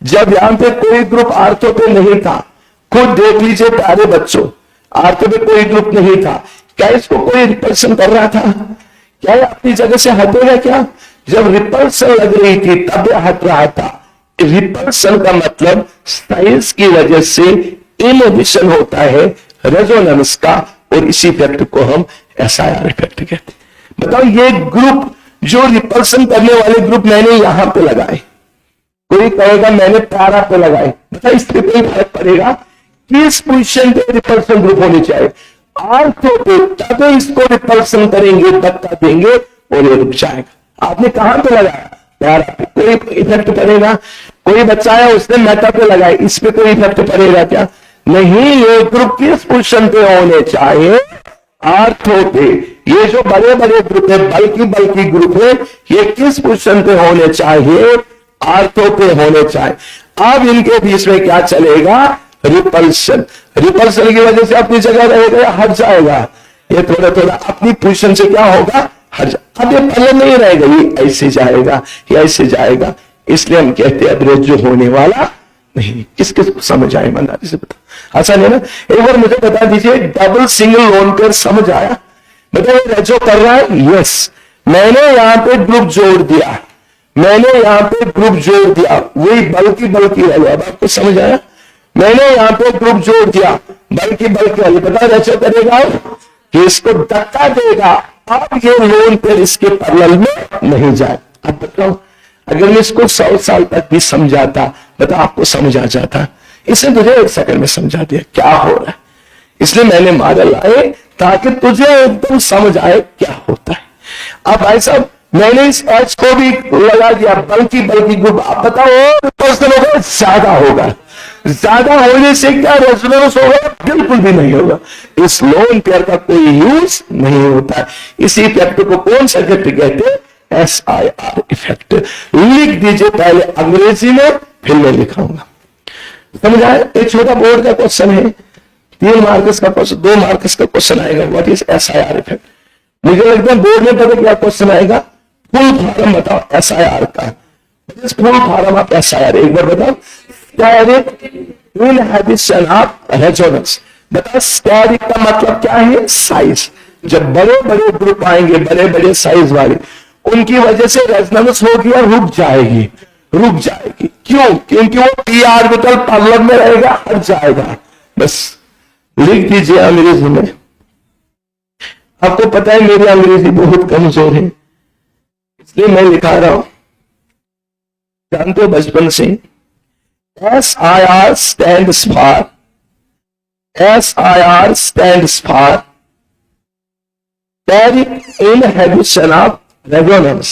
जब यहां पे कोई ग्रुप आर्थो पे नहीं था, खुद देख लीजिए प्यारे बच्चों, आर्थो पे कोई ग्रुप नहीं था, क्या इसको कोई रिपल्सन कर रहा था, क्या अपनी जगह से हटेगा क्या, जब रिपल्सन लग रही थी तब हट रहा था। रिपल्सन का मतलब साइज की वजह से इनहिबिशन होता है रेजोनेंस का, और इसी इफेक्ट को हम SIR इफेक्ट कहते हैं। बताओ, ये ग्रुप जो रिपल्सन करने वाले ग्रुप मैंने यहां पे लगाए, कोई कहेगा मैंने पैरा पे लगाए, बताओ इससे कोई फर्क पड़ेगा, किस पोजीशन पे रिपल्सन ग्रुप होने चाहिए, आर्थो पे, तब इसको रिपल्सन करेंगे, धक्का देंगे और ये रुक जाएगा। आपने कहां पे लगाया, पैरा पे, कोई इफेक्ट पड़ेगा। कोई बच्चा है उसने मेटा पे लगाए, इस पे कोई इफेक्ट पड़ेगा क्या, नहीं। ये ग्रुप किस पोजीशन पे होने चाहिए, आर्थो पे। ये जो बड़े बड़े ग्रुप है, बल्कि ग्रुप है, ये किस पोजीशन पे होने चाहिए, आर्थो पे होने चाहिए। अब इनके बीच में क्या चलेगा, रिपल्सन। रिपल्सन की वजह से अपनी जगह रहेगा या हट जाएगा, ये थोड़ा अपनी पोजीशन से क्या होगा, हट जा। अब ये पहले नहीं रहेगा, ये ऐसे जाएगा, ये ऐसे जाएगा, इसलिए हम कहते हैं अब रेजो होने वाला नहीं। किस किस को समझ आए, ईमानदारी से बता, आसान है ना। एक बार मुझे बता दीजिए, डबल सिंगल लोन पेयर समझ आया, बताइए रजो कर रहा है? यस। मैंने यहां पे ग्रुप जोड़ दिया, मैंने यहां पे ग्रुप जोड़ दिया, वही बल्कि वाले। अब आपको समझ आया? मैंने यहां पे ग्रुप जोड़ दिया, बल्कि वाले। पता रजो करेगा कि इसको धक्का देगा, अब ये लोन पर इसके पैरेलल में नहीं जाए। अब बताओ, अगर मैं इसको 100 साल तक भी समझाता, बता आपको समझ आ जाता? इसे मुझे 1 सेकंड में समझा दिया क्या हो रहा है। इसलिए मैंने मॉडल लाए ताकि तुझे एकदम समझ आए क्या होता है। अब भाई साहब, मैंने इस एच को भी लगा दिया, बल्कि ग्रुप। आप बताओ पर्सन होगा? ज्यादा होगा। ज्यादा होने से क्या रेजोनेंस होगा? बिल्कुल भी नहीं होगा। इस लोन पेयर का कोई यूज नहीं होता है। इसी इफेक्ट को कौन सा इफेक्ट कहते हैं? SIR effect. लिख दीजिए पहले अंग्रेजी में, फिर मैं लिखाऊंगा। समझ आए? एक छोटा बोर्ड का क्वेश्चन है, 3 मार्क्स का क्वेश्चन, 2 मार्क्स का क्वेश्चन आएगा। What is SIR effect? मुझे लगता है बोर्ड में पता क्या क्वेश्चन आएगा? फुल फॉर्म बताओ SIR का। फुल फॉर्म ऑफ SIR एक बार बताओ। Steric inhibition of resonance. बताओ स्टेरिक का मतलब क्या है? साइज। जब बड़े बड़े ग्रुप आएंगे, बड़े बड़े साइज वाले, उनकी वजह से रेजोनेंस होगी और रुक जाएगी, रुक जाएगी। क्यों? क्योंकि वो p ऑर्बिटल पैरेलल में रहेगा, हट जाएगा। बस लिख दीजिए अंग्रेजी में। आपको पता है मेरी अंग्रेजी बहुत कमजोर है, इसलिए मैं लिखा रहा हूं। जानते हो बचपन से SIR stands for, SIR stands for steric inhibition of resonance.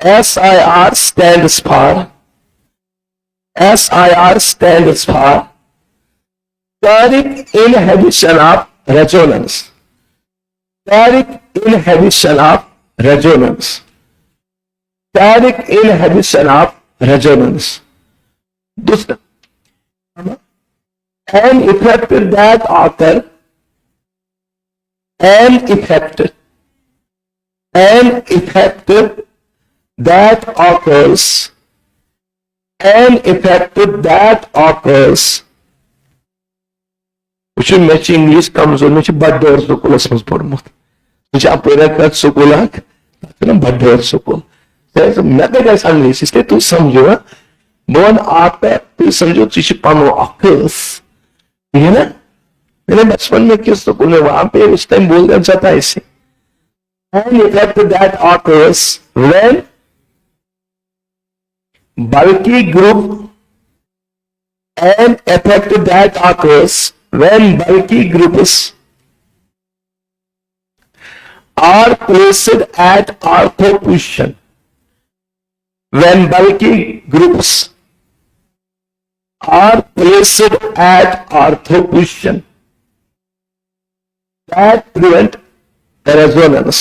SIR stands for, SIR stands for steric inhibition of resonance. Steric inhibition of resonance. Steric inhibition of resonance. दूसरा, an effect that occur, an effect that occurs, an effect that occurs. Uçun meçi İngiliz kamzor meçi bador sokula sens pormut. Meçi apera kat sokulak, tapi bador sokul. मैं तो कैसा English, इसलिए तू समझो। Bone आप तू समझो, तुझे पानो अकल्स, ठीक है ना? मैंने बचपन में किस स्कूल में वहां पे उस टाइम बोल दिया जाता है इसे। An effect that occurs when bulky group, an effect that occurs when bulky groups are placed at ortho position. When bulky groups are placed at ortho position, that prevent resonance.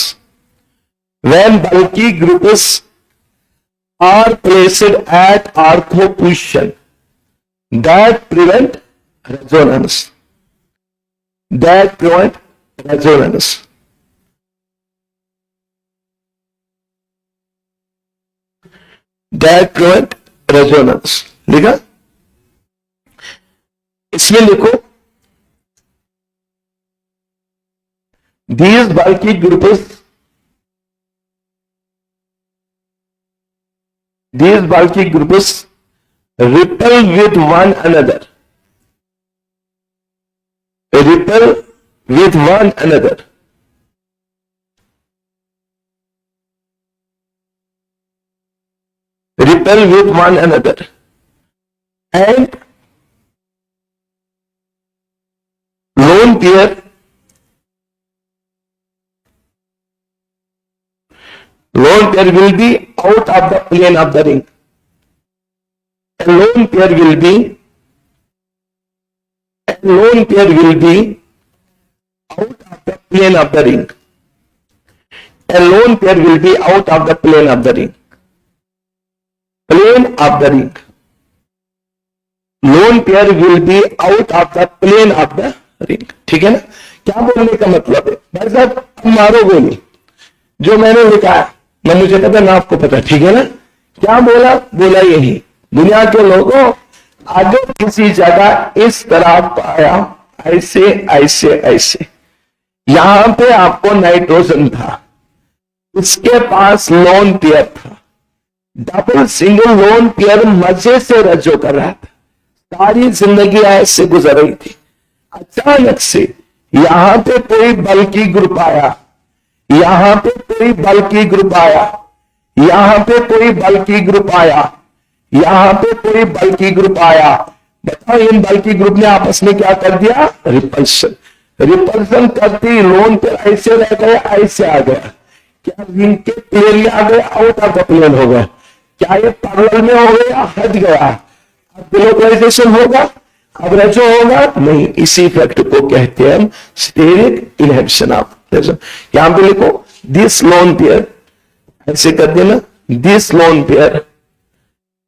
When bulky groups are placed at ortho position, that prevent resonance. That prevent resonance. That prevent resonance. लिखा? इसमें लिखो these bulky groups repel with one another, repel with one another, repel with one another, and lone pair will be out of the plane of the ring. A lone pair will be out of the plane of the ring. A lone pair will be out of the plane of the ring. Plane of the ring. Lone pair will be out of the plane of the ring. ठीक है ना? क्या बोलने का मतलब है? भाई साहब मारो गोली, जो मैंने लिखा है ना मुझे पता ना आपको पता, ठीक है ना? क्या बोला यही, दुनिया के लोगों अगर किसी जगह इस तरह पाया ऐसे ऐसे ऐसे, यहां पे आपको नाइट्रोजन था, इसके पास लोन पेयर था, डबल सिंगल लोन पेयर मजे से रजो कर रहा था, सारी जिंदगी ऐसे गुजर रही थी। अचानक से यहां पे कोई बल्कि ग्रुप आया, यहां पे कोई बल्कि ग्रुप आया, यहां पे कोई बल्कि ग्रुप आया, यहां पे कोई बल्कि ग्रुप आया। बताओ इन बल्कि ग्रुप ने आपस में क्या कर दिया? रिपल्शन। रिपल्शन करती लोन पे ऐसे रह गए, ऐसे आ गया। क्या रिंग के प्लेन में आ गया, आउट ऑफ द प्लेन हो गया? क्या ये पैरेलल में हो गया, हट गया? अब ग्लोबलाइजेशन होगा, अब रेजो होगा नहीं। इसी इफेक्ट को कहते हैं हम स्टेरिक इनहिबिशन ऑफ रेजो। यहां पे लिखो दिस लोन पेयर, ऐसे कर देना, this lone pair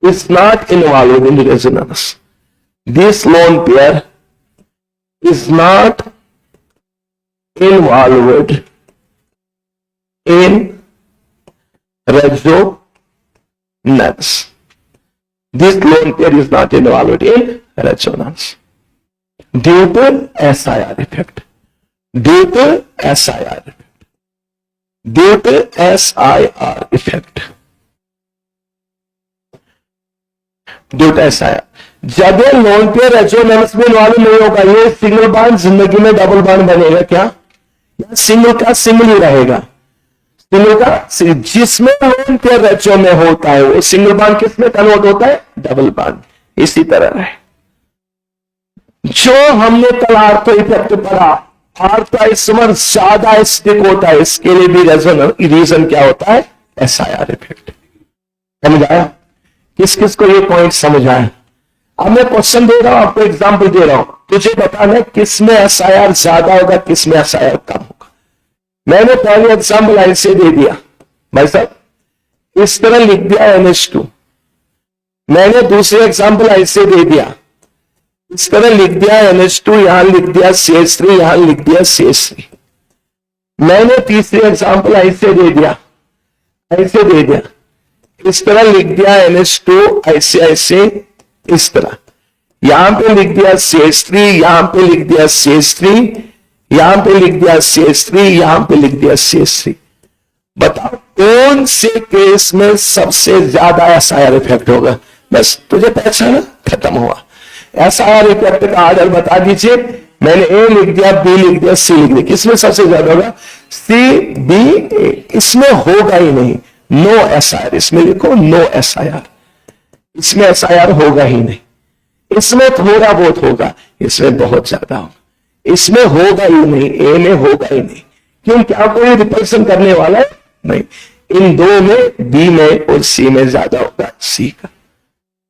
is not involved in resonance. This lone pair is not involved in resonance. This lone pair is not involved in resonance due to SIR effect. Due to SIR effect. Due to SIR effect. Duet ऐसा है, जब ये loan पे resonance में involve नहीं होगा, ये single bond जिंदगी में डबल बॉन्ड बनेगा क्या? या सिंगल का सिंगल ही रहेगा? सिंगल का जिसमें लोन पे रेजो में होता है वो सिंगल बॉन्ड किस में कन्वर्ट होता है? Double bond. इसी तरह है जो हमने कल आर्थो इफेक्ट पढ़ा, आर्थो आइसोमर ज्यादा एसिडिक होता है, इसके लिए भी रीजन क्या होता है? SIR effect. समझ आया? किस किस को ये पॉइंट समझ आए? अब मैं क्वेश्चन दे रहा हूं, आपको एग्जांपल दे रहा हूं, तुझे बताना है किस में एसआईआर ज्यादा होगा, किस में एसआईआर कम होगा। मैंने पहले एग्जांपल ऐसे दे दिया भाई साहब, इस तरह लिख दिया NH2। मैंने दूसरे एग्जांपल ऐसे दे दिया, इस तरह लिख दिया NH2, यहां लिख दिया CH3, यहां लिख दिया CH3। मैंने तीसरे एग्जांपल ऐसे दे दिया, ऐसे दे दिया, इस तरह लिख दिया NH2, ऐसे ऐसे इस तरह, यहां पे लिख दिया CH3, यहां पे लिख दिया CH3, यहां पे लिख दिया CH3, यहां पे लिख दिया CH3। बताओ कौन से केस में सबसे ज्यादा एसआईआर इफेक्ट होगा? बस तुझे पहचाना, खत्म हुआ। एसआईआर इफेक्ट का ऑर्डर बता दीजिए। मैंने ए लिख दिया, बी लिख दिया, सी लिख दिया, किसमें सबसे ज्यादा होगा? सी, बी, ए। इसमें होगा ही नहीं, नो एसआईआर। इसमें लिखो नो एसआईआर, इसमें एसआईआर होगा ही नहीं। इसमें थोड़ा बहुत होगा, इसमें बहुत ज्यादा होगा। इसमें होगा ही नहीं, ए में होगा ही नहीं। क्यों? क्या कोई रिपल्सन करने वाला है? नहीं। इन दो में, बी में और सी में ज्यादा होगा सी का।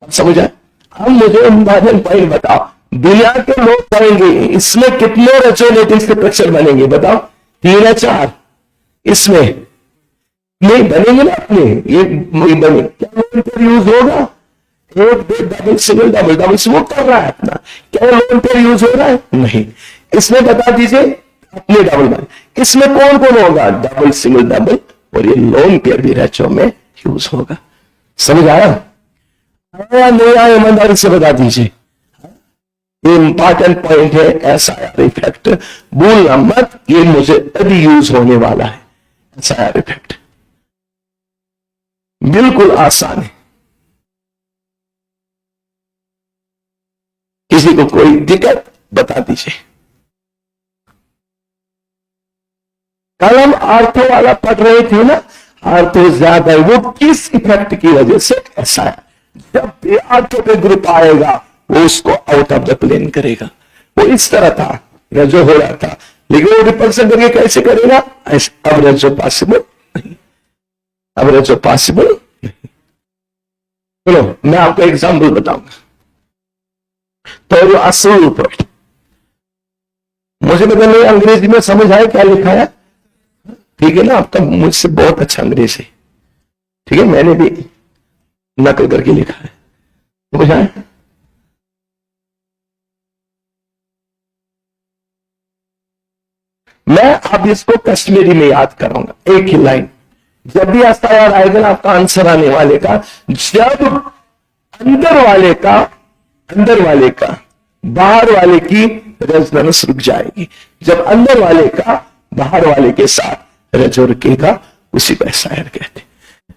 अब समझ आए? अब मुझे इंपॉर्टेंट पॉइंट बताओ, दुनिया के लोग करेंगे इसमें कितने रेजोनेटिव स्ट्रक्चर बनेंगे? बताओ 3 या 4? इसमें नहीं बनेंगे ना अपने, ये बने। क्या लोन पेयर यूज होगा? एक दो डबल सिंगल डबल डबल से वो कर रहा है अपना। क्या लोन पेयर यूज हो रहा है? नहीं। इसमें बता दीजिए अपने डबल बने, इसमें कौन कौन होगा? डबल सिंगल डबल, और ये लोन पेयर भी रेचो में यूज होगा। समझ आया? आया नहीं आया? ईमानदारी से बता दीजिए। ये इंपॉर्टेंट पॉइंट है एसआईआर इफेक्ट, भूलना मत, ये मुझे अभी यूज होने वाला है। एसआईआर इफेक्ट बिल्कुल आसान है, किसी को कोई दिक्कत बता दीजिए। कल हम आर्थो वाला पढ़ रहे थे ना, आर्थो ज्यादा है, वो किस इफेक्ट की वजह से ऐसा है? जब भी आर्थो पे ग्रुप आएगा वो उसको आउट ऑफ द प्लेन करेगा। वो इस तरह था, रेजो हो रहा था, लेकिन वो रिपल्सन करके कैसे करेगा? अब रेजो पॉसिबल नहीं, अब रेजो पॉसिबल नहीं। चलो मैं आपको एग्जाम्पल बताऊंगा। तो जो असल पॉइंट मुझे पता नहीं अंग्रेजी में समझ आया क्या लिखा है? ठीक है ना, आपका मुझसे बहुत अच्छा अंग्रेजी, ठीक है, मैंने भी नकल करके लिखा है, समझ आया? मैं अब इसको कश्मीरी में याद कराऊंगा, एक ही लाइन। जब भी एसआईआर आएगा ना, आपका आंसर आने वाले का, जब अंदर वाले का बाहर वाले की रेजोनेंस रुक जाएगी। जब अंदर वाले का बाहर वाले के साथ रजो रुकेगा, उसी को एसायर कहते हैं।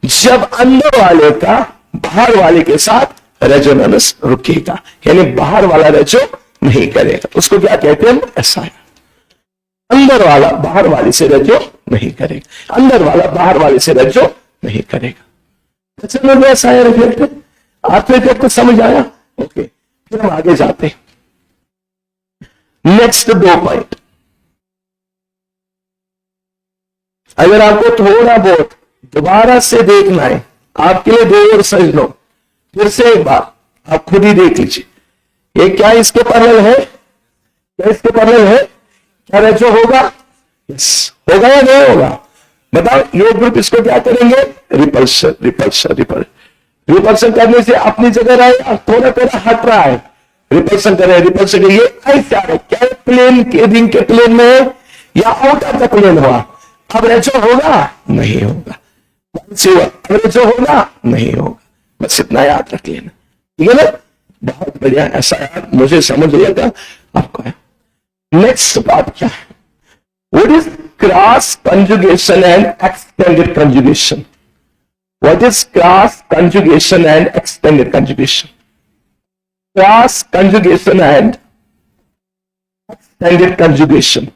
जब अंदर वाले का बाहर वाले के साथ रेजोनेंस रुकेगा, यानी बाहर वाला रजो नहीं करेगा, उसको क्या कहते हैं? एसायर। अंदर वाला बाहर वाले से रजो नहीं करेगा, अंदर वाला बाहर वाले से रजो नहीं करेगा। चलो एसायर इफेक्ट, आपको इफेक्ट समझ आया? ओके, फिर हम आगे जाते हैं। नेक्स्ट 2 पॉइंट, अगर आपको थोड़ा बहुत दोबारा से देखना है, आपके लिए 2 और समझ लो, फिर से एक बार आप खुद ही देख लीजिए। ये क्या इसके पैरेलल है? क्या इसके पैरेलल है? क्या रेजो होगा? यस, होगा या नहीं होगा? बताओ। ये ग्रुप इसको क्या करेंगे? Repulsion, repulsion, repulsion. रिपल्शन करने से अपनी जगह रहे, थोड़ा थोड़ा हट रहा है, रिपल्शन कर रहे हैं, रिपल्शन करिए। ऐसे आ रहे, क्या प्लेन के रिंग के प्लेन में है या आउट ऑफ द प्लेन हुआ? अब रेजो होगा? नहीं होगा। अब रेजो होगा? नहीं होगा। बस इतना याद रख लेना, ठीक है ना? बहुत बढ़िया, ऐसा याद मुझे समझ लिया था आपको। नेक्स्ट बात क्या है? What is cross conjugation and extended conjugation? What is cross conjugation and extended conjugation? Cross conjugation and extended conjugation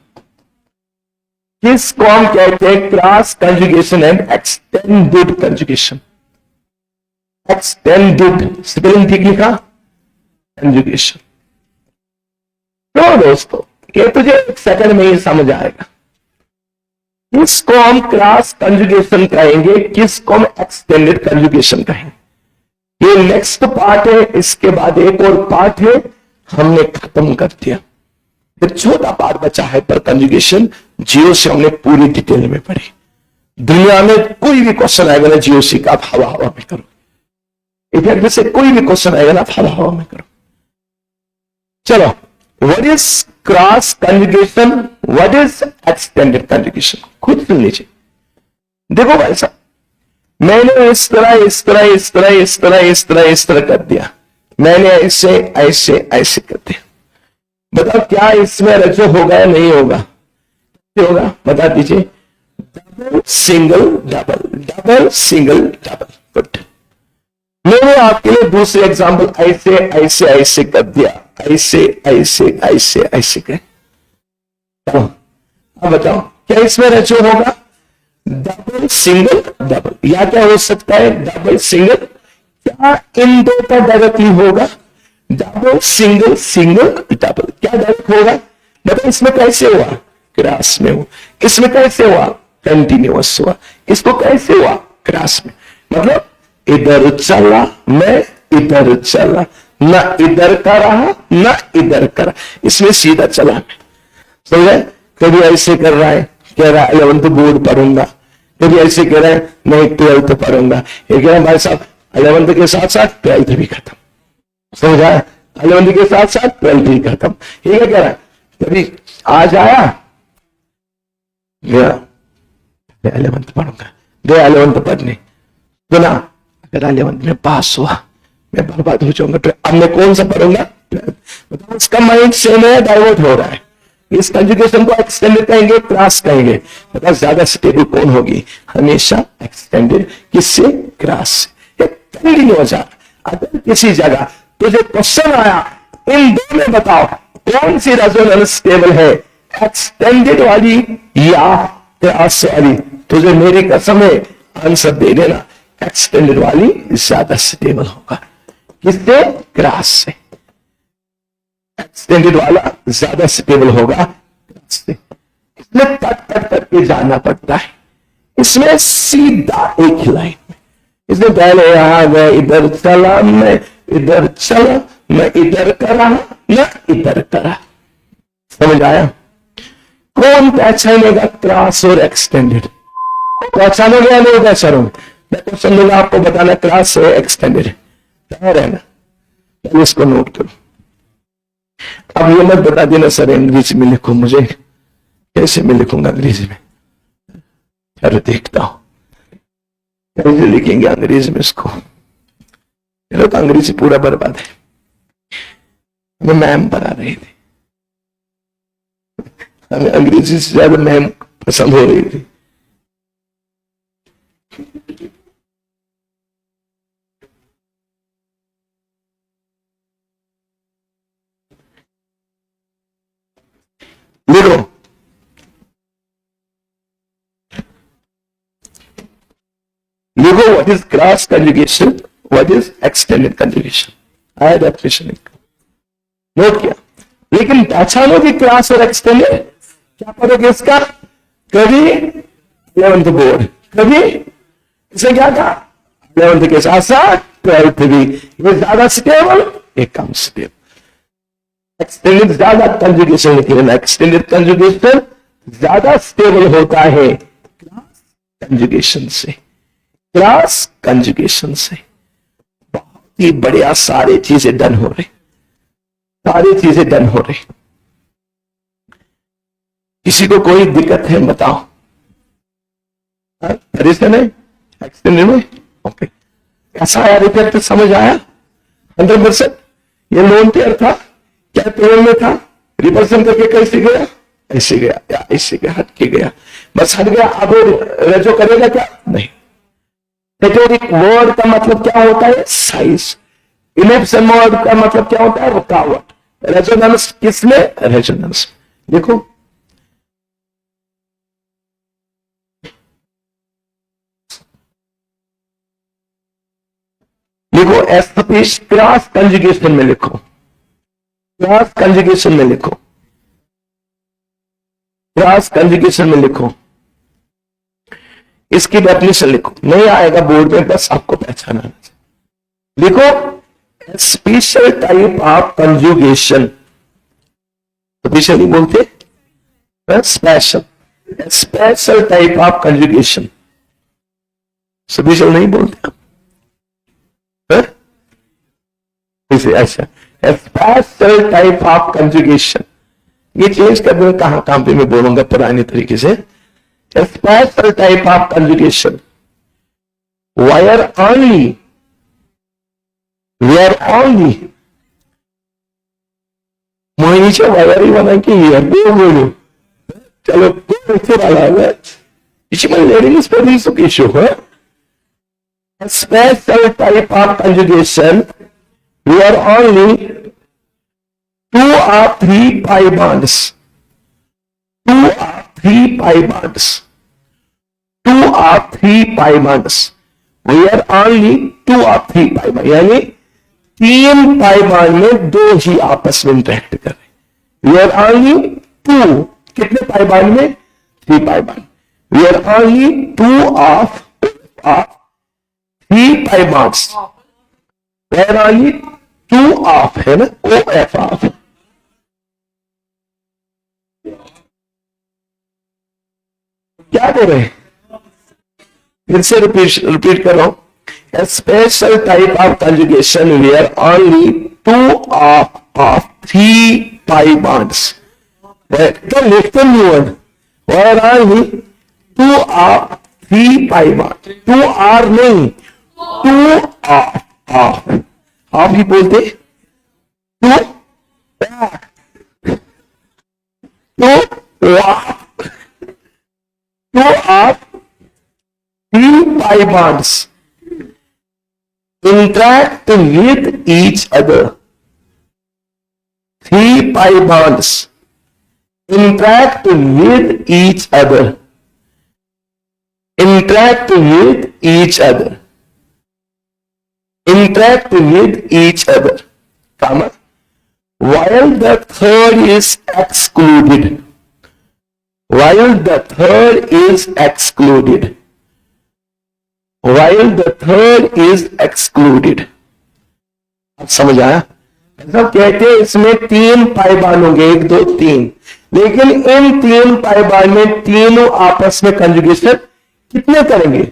किसको हम कहते हैं? Cross conjugation and extended conjugation. Extended spelling ठीक लिखा? कंजुगेशन। तो दोस्तों, ये तुझे 1 सेकंड में ही समझ आएगा। किसको हम क्रॉस कंजुगेशन कहेंगे, किसको हम एक्सटेंडेड कंजुगेशन कहेंगे? ये नेक्स्ट पार्ट है, इसके बाद एक और पार्ट है, हमने खत्म कर दिया। फिर छोटा पार्ट बचा है पर कंजुगेशन, जियो से हमने पूरी डिटेल में पढ़ी। दुनिया में कोई भी क्वेश्चन आएगा ना जीओसी का, आप हवा हवा में करो। इफेक्ट से कोई भी क्वेश्चन आएगा ना, आप हवा हवा में करो। चलो, what is cross conjugation, what is extended conjugation? खुद सुन लीजिए। देखो भाई साहब, मैंने इस तरह इस तरह इस तरह इस तरह इस तरह इस तरह कर दिया, मैंने ऐसे ऐसे ऐसे कर दिया। बताओ क्या इसमें रजो होगा या नहीं होगा? होगा, बता दीजिए। Double single double, double single double. Good. मैंने आपके लिए दूसरे एग्जाम्पल ऐसे ऐसे ऐसे कर दिया, ऐसे ऐसे ऐसे ऐसे कर। अब बताओ क्या इसमें रजो होगा? डबल सिंगल डबल, या क्या हो सकता है? Double single. क्या इन दो का डायरेक्टली होगा? Double single single double. क्या डायरेक्ट होगा? मतलब इसमें कैसे हुआ? क्रॉस में हुआ। इसमें कैसे हुआ? कंटिन्यूअस हुआ। इसको कैसे हुआ? क्रॉस में। मतलब इधर चला, मैं इधर चला, ना इधर का रहा ना इधर का रहा, इसमें सीधा चला मैं। समझे? कभी ऐसे कर रहा है, कह रहा है 11th बोर्ड पढ़ूंगा, कभी ऐसे कह रहा है मैं 12th पढ़ूंगा, ये कह रहा है भाई साहब 11th के साथ साथ 12th भी खत्म। समझा? 11th के साथ साथ 12th भी खत्म। ये क्या कह रहा है? कभी आज आया गया 11th पढ़ूंगा, गया 11th पढ़ने, सुना अगर 11th में पास हुआ मैं बर्बाद हो जाऊंगा, तो अब मैं कौन सा पढ़ूंगा? मतलब उसका माइंड सेम है, डाइवर्ट हो रहा है। इस कंजुगेशन को एक्सटेंडेड कहेंगे, क्रॉस कहेंगे। मतलब ज्यादा स्टेबल कौन होगी? हमेशा एक्सटेंडेड। किससे? क्रॉस से। कंटिन्यू हो जा। अगर किसी जगह तुझे क्वेश्चन आया इन दो में बताओ कौन सी रेजोनेंस स्टेबल है, एक्सटेंडेड वाली या क्रॉस वाली, तुझे मेरी कसम है आंसर दे देना, एक्सटेंडेड वाली ज्यादा स्टेबल होगा। किससे? क्रॉस से। एक्सटेंडेड वाला ज्यादा स्टेबल होगा क्रॉस से। इसमें कट कट करके जाना पड़ता है, इसमें सीधा एक ही लाइन में। इसमें पहले यहां गए, इधर चला, मैं इधर चला, मैं इधर करा ना इधर करा। समझ आया? कौन पहचानेगा क्रॉस और एक्सटेंडेड? पहचानोगे या नहीं पहचानोगे? मैं क्वेश्चन दूंगा, आपको बताना क्रॉस है एक्सटेंडेड है। तैयार है ना? पहले इसको नोट करो। अब ये मत बता देना सर अंग्रेजी में लिखो, मुझे कैसे मैं लिखूंगा अंग्रेजी में? अरे देखता हूं कैसे लिखेंगे अंग्रेजी में इसको। चलो तो अंग्रेजी पूरा बर्बाद है। हमें मैम पढ़ा रही थी, हमें अंग्रेजी से ज्यादा मैम पसंद हो रही थी। लिखो, लिखो what is cross conjugation, what is extended conjugation. आया डेफिनेशन नोट किया, लेकिन पहचानो कि क्लास और एक्सटेंडेड क्या फर्क है इसका। कभी 11th बोर्ड, कभी इसे क्या था 11th के साथ साथ 12th भी, ये ज्यादा स्टेबल, ये कम स्टेबल। एक्सटेंडेड ज्यादा कंजुगेशन, लेकिन एक्सटेंडेड कंजुगेशन ज्यादा स्टेबल होता है क्लास कंजुगेशन से। क्लास कंजुगेशन से बहुत ही बढ़िया सारी चीजें डन हो रही, सारी चीजें डन हो रही। किसी को कोई दिक्कत है बताओ? परेशान है एक्सटेंडेड में? ओके, कैसा आया रिपेयर? समझ आया 100%? ये लोन पेयर था, क्या पेयर में था, रिवर्सन करके कैसे गया, ऐसे गया या ऐसे गया, हट के गया, बस हट गया। अब रेजो करेगा क्या? नहीं। थेटोरिक वर्ड का मतलब क्या होता है? साइज। इलेप्सन वर्ड का मतलब क्या होता है? रुकावट। रेजोनेंस किसमें? रेजोनेंस। देखो लिखो एस्पेस क्रॉस कंजुगेशन में लिखो, क्रॉस कंजुगेशन में लिखो, क्रॉस कंजुगेशन में लिखो, इसकी डेफिनेशन लिखो। नहीं आएगा बोर्ड में, बस आपको पहचाना। लिखो special type of conjugation, special नहीं बोलते, special, special type of conjugation, special नहीं बोलते इसे। अच्छा, स्पेशल टाइप ऑफ कंजुगेशन, ये चेंज कर दो, कहां पे मैं बोलूंगा पुराने तरीके से। Special type of conjugation where only Mohini से वायर ही बना के बोलो, चलो पीछे वाला है इसमें लेडीज पर भी इशू है। Special type of conjugation where only 2 or 3 pi bonds, 2 or 3 pi bonds, 2 or 3 pi bonds, where only 2 or 3 pi bonds, यानी 3 पाई बॉन्ड में 2 ही आपस में इंटरेक्ट कर रहे। where only 2, कितने पाई बॉन्ड में? 3 pi bond. where only 2 of 3 pi bonds, where only 2 of है ना, OF ऑफ, क्या बोल रहे हैं? फिर से रिपीट कर रहा हूं। A special type of conjugation where only 2 of 3 pi bonds, तो लिखते नहीं one, where only 2 of 3 pi bonds, 2 R नहीं, 2 ऑफ ही बोलते, 2 of 3 pi bonds interact with each other. 3 pi bonds interact with each other. Interact with each other. Interact with each other. Comma. While the third is excluded. While the third is excluded. While the third is excluded. अब समझ आया? सब कहते हैं इसमें 3 pi bond होंगे, 1 2 3, लेकिन इन 3 pi bond में तीनों आपस में कंजुगेशन कितने करेंगे?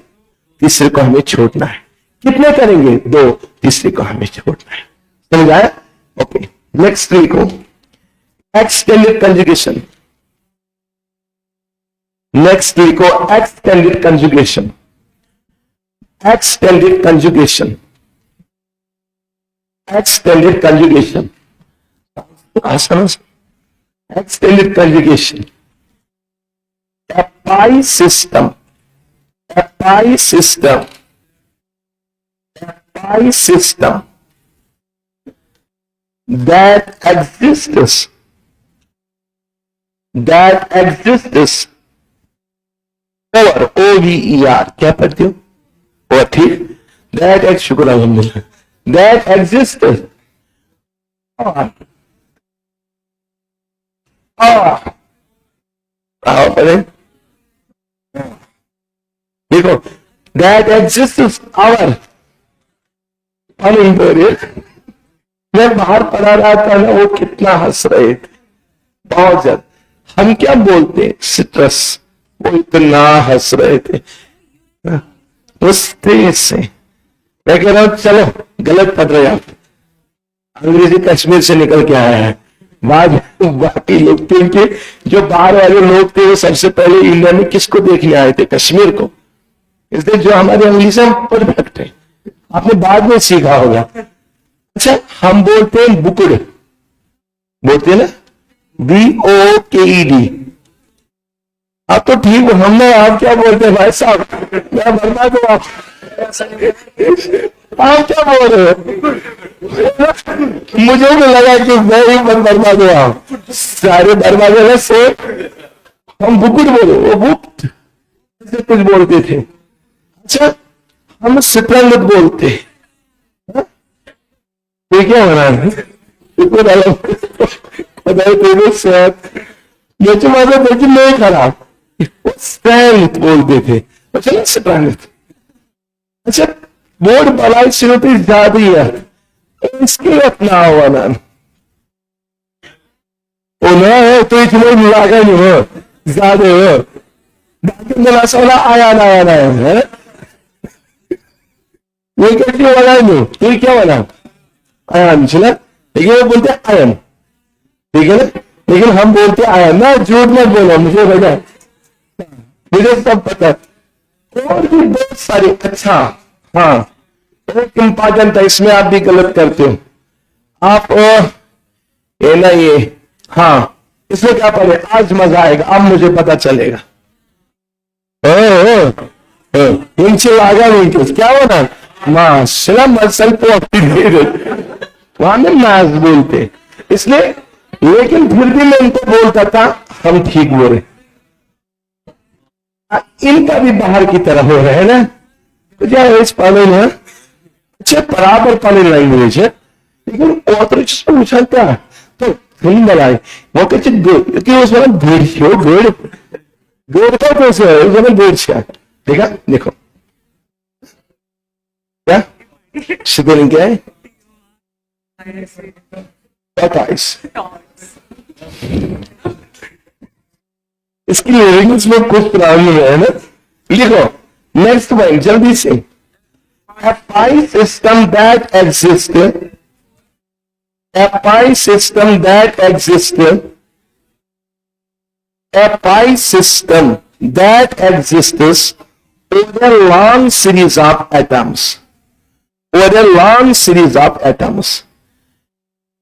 तीसरे को हमें छोड़ना है। कितने करेंगे? 2, तीसरे को हमें छोड़ना है। समझ आया? ओके, नेक्स्ट लिखो एक्सटेंडेड कंजुगेशन। नेक्स्ट लिखो extended conjugation. Extended conjugation. Extended conjugation. Extended conjugation. pi system, a pi system, a pi system that exists over OVER, क्या पढ़ते हो? और ठीक, that एक शुक्र अल्हम्दुलिल्लाह, that exists पढ़े देखो, that exists our मैं बाहर पढ़ा रहा था ना, वो कितना हंस रहे थे, बहुत ज्यादा। हम क्या बोलते हैं? सिट्रस, वो इतना हंस रहे थे उस तेज से। मैं कह रहा हूं चलो गलत पढ़ रहे आप, अंग्रेजी कश्मीर से निकल के आया है। बाकी लोग थे कि जो बाहर वाले लोग थे वो सबसे पहले इंडिया में किसको देखने आए थे? कश्मीर को। इसलिए जो हमारे अंग्रेजी में परफेक्ट है, आपने बाद में सीखा होगा। अच्छा, हम बोलते हैं बुकड़, बोलते हैं ना, BOKED। आप तो ठीक हो, हमने आप क्या बोलते हैं भाई साहब? मैं बर्मा दो आप क्या बोल रहे हो? मुझे भी लगा कि मैं ही बर्मा दो आप, सारे बर्मा दो से हम बुकुड़ बोलो, वो बुक से कुछ बोलते थे। अच्छा, हम सितरंग बोलते हैं, ठीक है मना नहीं खराब, स्ट्रेंथ बोलते थे। अच्छा स्ट्रेंथ, अच्छा बोर्ड बलाई श्रुति ज्यादा है, इसके अपना हुआ नाम है तो इसमें मिलागा नहीं हो ज्यादा हो वाला आया ना है वो कैसे बना नहीं, तो क्या बना आयन चला, लेकिन वो बोलते आयन, ठीक है ना, लेकिन हम बोलते आयन ना, झूठ मत बोलो, मुझे पता, मुझे सब पता। और भी बहुत सारे। अच्छा हाँ, एक इंपॉर्टेंट है, इसमें आप भी गलत करते हो आप, ये ना ये, हाँ इसमें क्या पढ़े? आज मजा आएगा, अब मुझे पता चलेगा। इनसे लागा नहीं कुछ, क्या होना माशाल्लाह मसल तो वहां में मैथ बोलते, इसलिए, लेकिन फिर भी मैं उनको बोलता था हम ठीक बोले। इनका भी बाहर की तरह हो रहा है ना, तो क्या इस पाले ना अच्छे बराबर पाले लैंग्वेज है, लेकिन पूछा क्या तो फिल्म बनाए वो कहते उसमें भेड़ का कैसे है, उसमें भेड़ से ठीक है। देखो क्या स्पेलिंग क्या है? इसकी लिरिक्स में कुछ प्रॉब्लम है ना, लिखो नेक्स्ट वन जल्दी से। A pi system that exists, a pi system that exists, a pi system that exists over a long series of atoms, over a long series of atoms.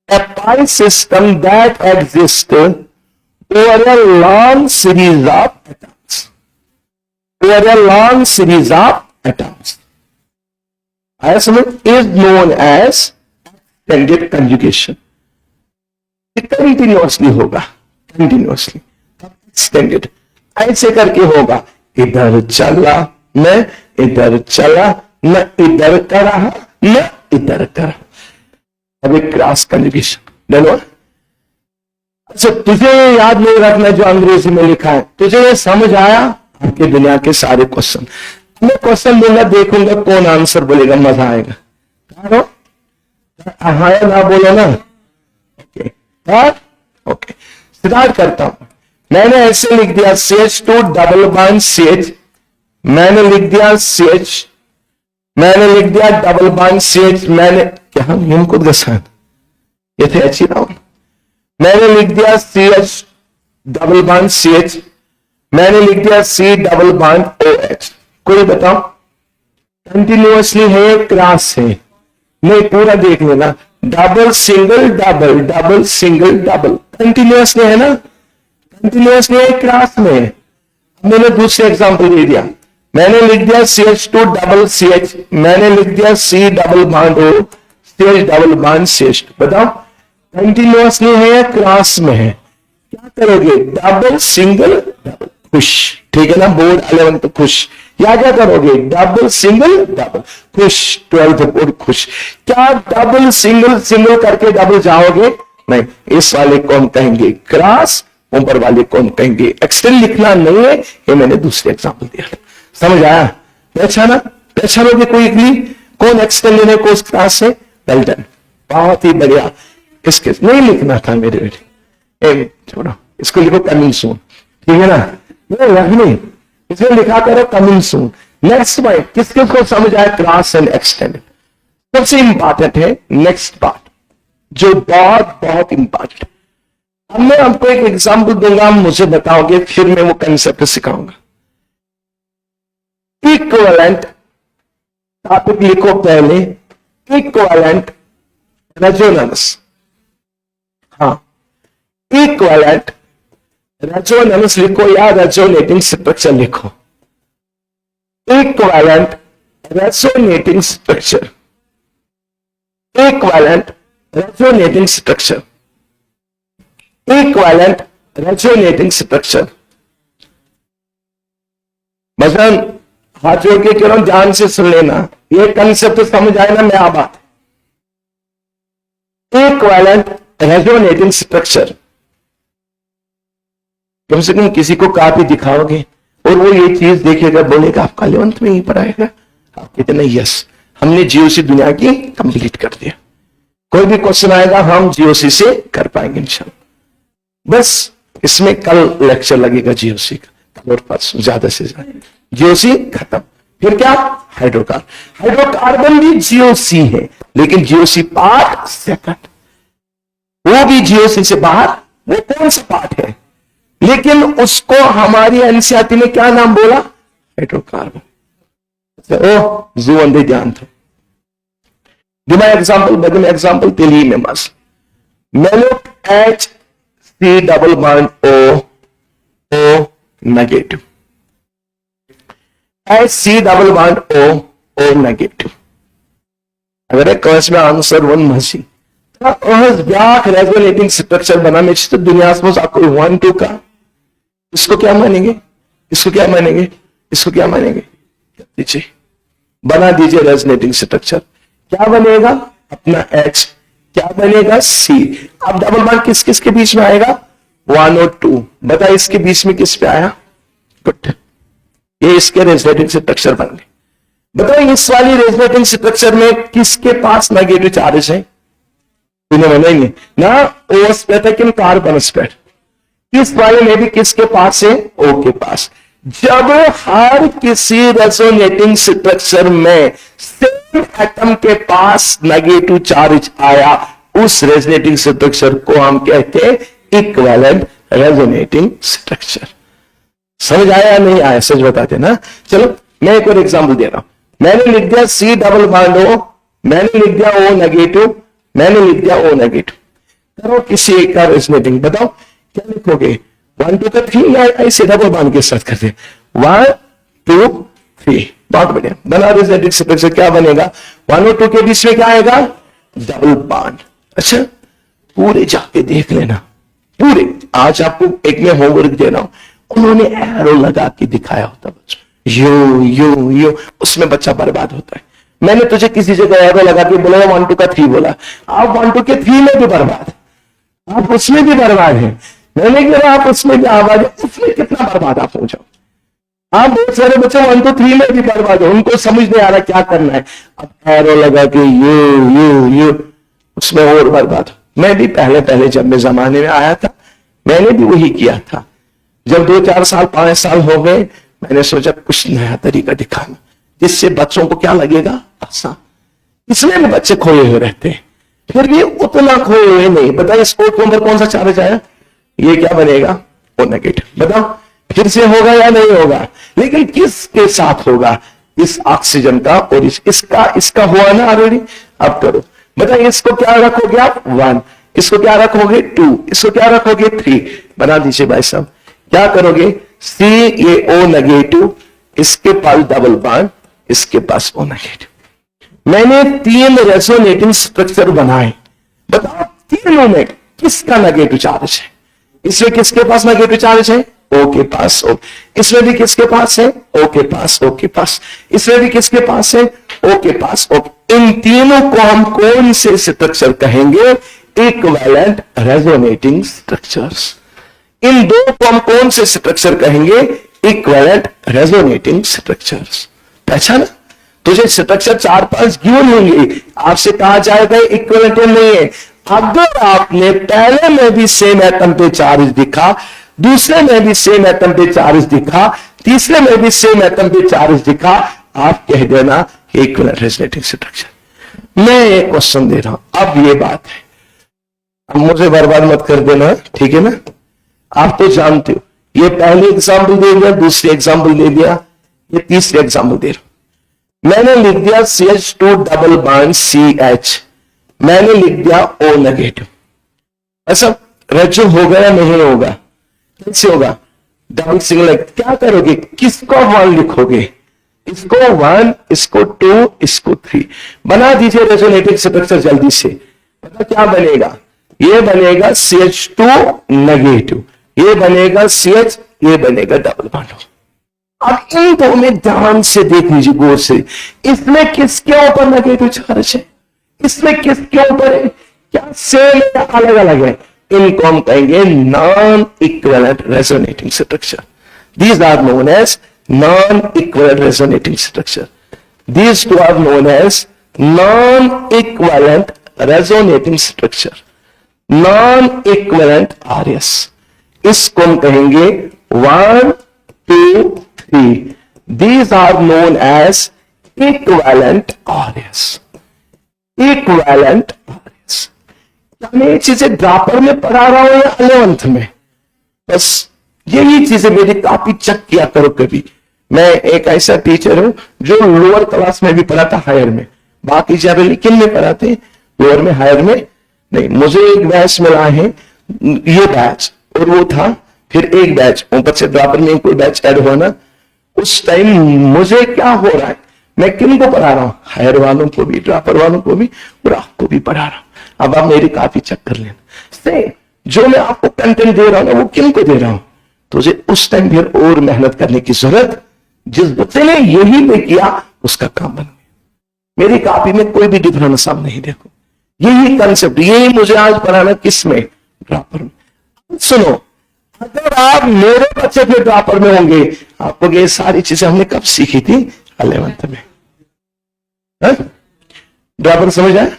A pi system that exists over a long series of atoms, over a long series of atoms. Is known as extended conjugation. Continuously होगा, continuously extended, ऐसे करके होगा। इधर चला मैं, इधर चला मैं, इधर करा मैं, इधर करा। अब एक क्रॉस कंजुगेशन डनो। अच्छा तुझे याद नहीं रखना जो अंग्रेजी में लिखा है, तुझे ये समझ आया? आपके दुनिया के सारे क्वेश्चन मैं क्वेश्चन दूंगा, देखूंगा कौन आंसर बोलेगा, मजा आएगा। हाँ ना बोलो ना, ओके स्टार्ट करता हूं। मैंने ऐसे लिख दिया CH2 डबल बॉन्ड CH, मैंने लिख दिया CH, मैंने लिख दिया डबल बॉन्ड CH, मैंने क्या हम खुद गसान ये थे अच्छी राउंड, मैंने लिख दिया CH डबल बॉन्ड CH, मैंने लिख दिया C डबल बॉन्ड OH। कोई बताओ कंटिन्यूअसली है क्रॉस है? नहीं पूरा देख लेना, double single double, double single double, continuously है ना, कंटिन्यूअसली है क्रॉस में। मैंने दूसरे एग्जाम्पल दे दिया, मैंने लिख दिया CH2 डबल CH, मैंने लिख दिया C double bond O, CH double bond CH2। बताओ कंटिन्यूअस नहीं है, क्रॉस में है, क्या करोगे? डबल सिंगल डबल, खुश, ठीक है ना? बोर्ड 11 तो खुश, या क्या करोगे? डबल सिंगल डबल, खुश, 12th बोर्ड खुश। क्या डबल सिंगल सिंगल करके डबल जाओगे? नहीं, इस वाले को हम कहेंगे क्रॉस, ऊपर वाले को हम कहेंगे एक्सटेंड। लिखना नहीं है, ये मैंने दूसरे एग्जाम्पल दिया। समझ आया? पहचाना? पहचानोगे कोई इकली कौन एक्सटेंड है, कौन क्रॉस है? वेल डन, बहुत ही बढ़िया। इसके नहीं लिखना था मेरे बेटे, छोड़ो, इसको लिखो कमिंग सून, ठीक है ना? नहीं, इसमें लिखा करो कमिंग सून। नेक्स्ट पॉइंट, किसके को समझ आया? Cross and extend. सबसे इंपॉर्टेंट है नेक्स्ट पार्ट, जो बहुत बहुत इंपॉर्टेंट। अब मैं आपको एक एग्जाम्पल दूंगा, मुझे बताओगे, फिर मैं वो कंसेप्ट सिखाऊंगा। इक्विवेलेंट, टॉपिक लिखो पहले, इक्विवेलेंट रेजोनेंस। हाँ, इक्विवेलेंट रेजोनेंस लिखो या रेजोनेटिंग स्ट्रक्चर लिखो। Equivalent resonating structure, equivalent resonating structure, equivalent resonating structure. मसलन हाथ जोड़ के कह रहा हूं, ध्यान से सुन लेना, ये कंसेप्ट समझ आए ना? मैं बात इक्विवेलेंट रेजोनेटिंग स्ट्रक्चर, कम से कम किसी को कॉपी दिखाओगे और वो ये चीज देखेगा, बोलेगा आपका 11th में ही पढ़ाएगा, आप कहते नहीं यस, हमने जीओसी दुनिया की कंप्लीट कर दिया। कोई भी क्वेश्चन आएगा हम जीओसी से कर पाएंगे इंशाल्लाह। बस इसमें कल लेक्चर लगेगा जीओसी का, कल और परसों ज्यादा से ज्यादा। जीओसी खत्म, फिर क्या? हाइड्रोकार्बन। हाइड्रोकार्बन भी जीओसी है, लेकिन जीओसी पार्ट सेकंड, वो भी जीओसी से बाहर। वो कौन सा पार्ट है? लेकिन उसको हमारी एनसीईआरटी ने क्या नाम बोला? हाइड्रोकार्बन। ओ जुवंदे ध्यान था। गिव माय एग्जांपल, बदल एग्जांपल तेली में मस मैंने H C double bond O negative, C double bond O negative. अगर क्वेश्चन में आंसर 1 मसी ब्याख रेजोनेटिंग स्ट्रक्चर बनाने तो दुनिया में आपको 1 2 का, इसको क्या मानेंगे? इसको क्या मानेंगे? इसको क्या मानेंगे? दीजिए, बना दीजिए रेजोनेटिंग स्ट्रक्चर। क्या बनेगा? अपना H, क्या बनेगा? C। अब डबल बॉन्ड किस किस के बीच में आएगा? 1 और 2। बता इसके बीच में किस पे आया? गुड, ये इसके रेजोनेटिंग स्ट्रक्चर बन गए। बताओ इस वाली रेजोनेटिंग स्ट्रक्चर में किसके पास नेगेटिव चार्ज है? नहीं ना, ओस पे था कि कार्बन पे। इस वाले में भी किसके पास है? O के पास। जब हर किसी रेजोनेटिंग स्ट्रक्चर में सेम एटम के पास नेगेटिव चार्ज आया, उस रेजोनेटिंग स्ट्रक्चर को हम कहते हैं इक्विवेलेंट रेजोनेटिंग स्ट्रक्चर। समझ आया या नहीं आया? सच बताते ना। चलो मैं एक और एग्जांपल दे रहा हूं। मैंने लिख दिया C डबल बॉन्ड O, मैंने लिख दिया O नेगेटिव, मैंने लिख दिया O नेगेटिव। करो किसी एक का रेजोनेटिंग, बताओ क्या लिखोगे? 1 2 का 3 या ऐसे डबल बॉन्ड के साथ करते 1 2 3। बहुत बढ़िया, बना रेजोनेटिंग स्ट्रक्चर। क्या बनेगा? 1 और 2 के बीच में क्या आएगा? Double bond. अच्छा, पूरे जाके देख लेना, पूरे। आज आपको एक में होमवर्क दे रहा हूं, उन्होंने एरो लगा के दिखाया होता बच्चों, यो उसमें बच्चा बर्बाद होता है। मैंने तुझे किसी जगह एरो लगा के बोला 1 2 का 3 बोला, आप 1 2 के 3 में भी बर्बाद, आप उसमें भी बर्बाद है। मैंने कहा आप उसमें भी आवाज, उसमें कितना बर्बाद आप हो जाओ। आप बहुत सारे बच्चे 1 2 3 में भी बर्बाद हो, उनको समझ नहीं आ रहा क्या करना है। अब एरो लगा के यो उसमें और बर्बाद। मैं भी पहले जब मैं जमाने में आया था, मैंने भी वही किया था। जब 2 4 साल 5 साल हो गए, मैंने सोचा कुछ नया तरीका दिखाना, जिससे बच्चों को क्या लगेगा? आसान। इसलिए भी बच्चे खोए हुए रहते हैं, फिर भी उतना खोए हुए नहीं। बताइए स्पोर्ट नंबर कौन सा चार्ज आया? ये क्या बनेगा? O negative. बताओ फिर से होगा या नहीं होगा? लेकिन किसके साथ होगा? इस ऑक्सीजन का और इसका हुआ ना ऑलरेडी। अब करो, बताइए इसको क्या रखोगे आप? 1, इसको क्या रखोगे? 2, इसको क्या रखोगे? 3। बना दीजिए भाई साहब। क्या करोगे? सी ये O नेगेटिव, इसके पास डबल बॉन्ड, इसके पास O नेगेटिव। मैंने 3 रेजोनेटिंग स्ट्रक्चर बनाए, बताओ तीनों में किसका नेगेटिव चार्ज है? इसमें किसके पास नेगेटिव चार्ज है? O के पास O। इसमें भी किसके पास है? O के पास O के पास। इसमें भी किसके पास है? O के पास O। इन तीनों को हम कौन से स्ट्रक्चर कहेंगे? Equivalent resonating structures. इन दो को हम कौन से स्ट्रक्चर कहेंगे? Equivalent resonating structures. पहचाना? तुझे स्ट्रक्चर 4-5 क्यों होंगे, आपसे कहा जाएगा इक्विवेलेंट नहीं है। अगर आपने पहले में भी सेम एटम पे चार्ज दिखा, दूसरे में भी सेम एटम पे चार्ज दिखा, तीसरे में भी सेम एटम पे चार्ज दिखा, आप कह देना इक्विवेलेंट रेजोनेटिंग स्ट्रक्चर। मैं एक क्वेश्चन दे रहा हूं, अब ये बात है, अब मुझे बर्बाद मत कर देना, ठीक है ना? आप तो जानते हो, ये पहले एग्जाम्पल दे दिया, दूसरे एग्जाम्पल दे दिया, ये तीसरे एग्जाम्पल दे रहा हूं। मैंने लिख दिया CH2 डबल बॉन्ड CH, मैंने लिख दिया O नेगेटिव। अच्छा, रेजो होगा या नहीं होगा? कैसे होगा? डबल सिंगल क्या करोगे? किसको 1 लिखोगे? इसको 1, इसको 2, इसको 3 बना दीजिए रेजोनेटिंग स्ट्रक्चर जल्दी से। पता क्या बनेगा? ये बनेगा CH2 नेगेटिव, ये बनेगा CH, ये बनेगा डबल बॉन्ड। अब इन दो में ध्यान से देख लीजिए गौर से, इसमें किसके ऊपर नेगेटिव चार्ज है, इसमें किसके ऊपर है, क्या सेम या अलग अलग है? इनको हम कहेंगे non equivalent resonating structure. These are known as non equivalent resonating structure. These two are known as non equivalent resonating structure, non equivalent RS। इसको हम कहेंगे 1, 2, 3। These are known as equivalent RS. Equivalent RS। मैं ये चीजें dropper में पढ़ा रहा हूं या 11th में? बस यही चीजें मेरी कॉपी चेक किया करो कभी। मैं एक ऐसा टीचर हूं जो लोअर क्लास में भी पढ़ाता, हायर में। बाकी जगह लेकिन में पढ़ाते, लोअर में, हायर में नहीं। मुझे एक बैच मिला है, ये बैच और वो था, फिर एक बैच ऊपर से ड्रापर में कोई बैच ऐड हुआ ना, उस टाइम मुझे क्या हो रहा है, मैं किन को पढ़ा रहा हूं? हायर वालों को भी, ड्रापर वालों को भी, और आपको भी पढ़ा रहा हूं। अब आप मेरी काफी चेक कर लेना से, जो मैं आपको कंटेंट दे रहा हूं ना, वो किन को दे रहा हूं? तुझे उस टाइम फिर और मेहनत करने की जरूरत, जिस बच्चे ने यही पे किया उसका काम बन गया। मेरी कॉपी में कोई भी डिफरेंस आप नहीं देखो, यही कंसेप्ट, यही मुझे आज पढ़ाना किसमें? ड्रापर में। सुनो, अगर आप मेरे बच्चे के ड्रापर में होंगे, आपको ये सारी चीजें हमने कब सीखी थी? 11th में। ड्रापर समझ आए?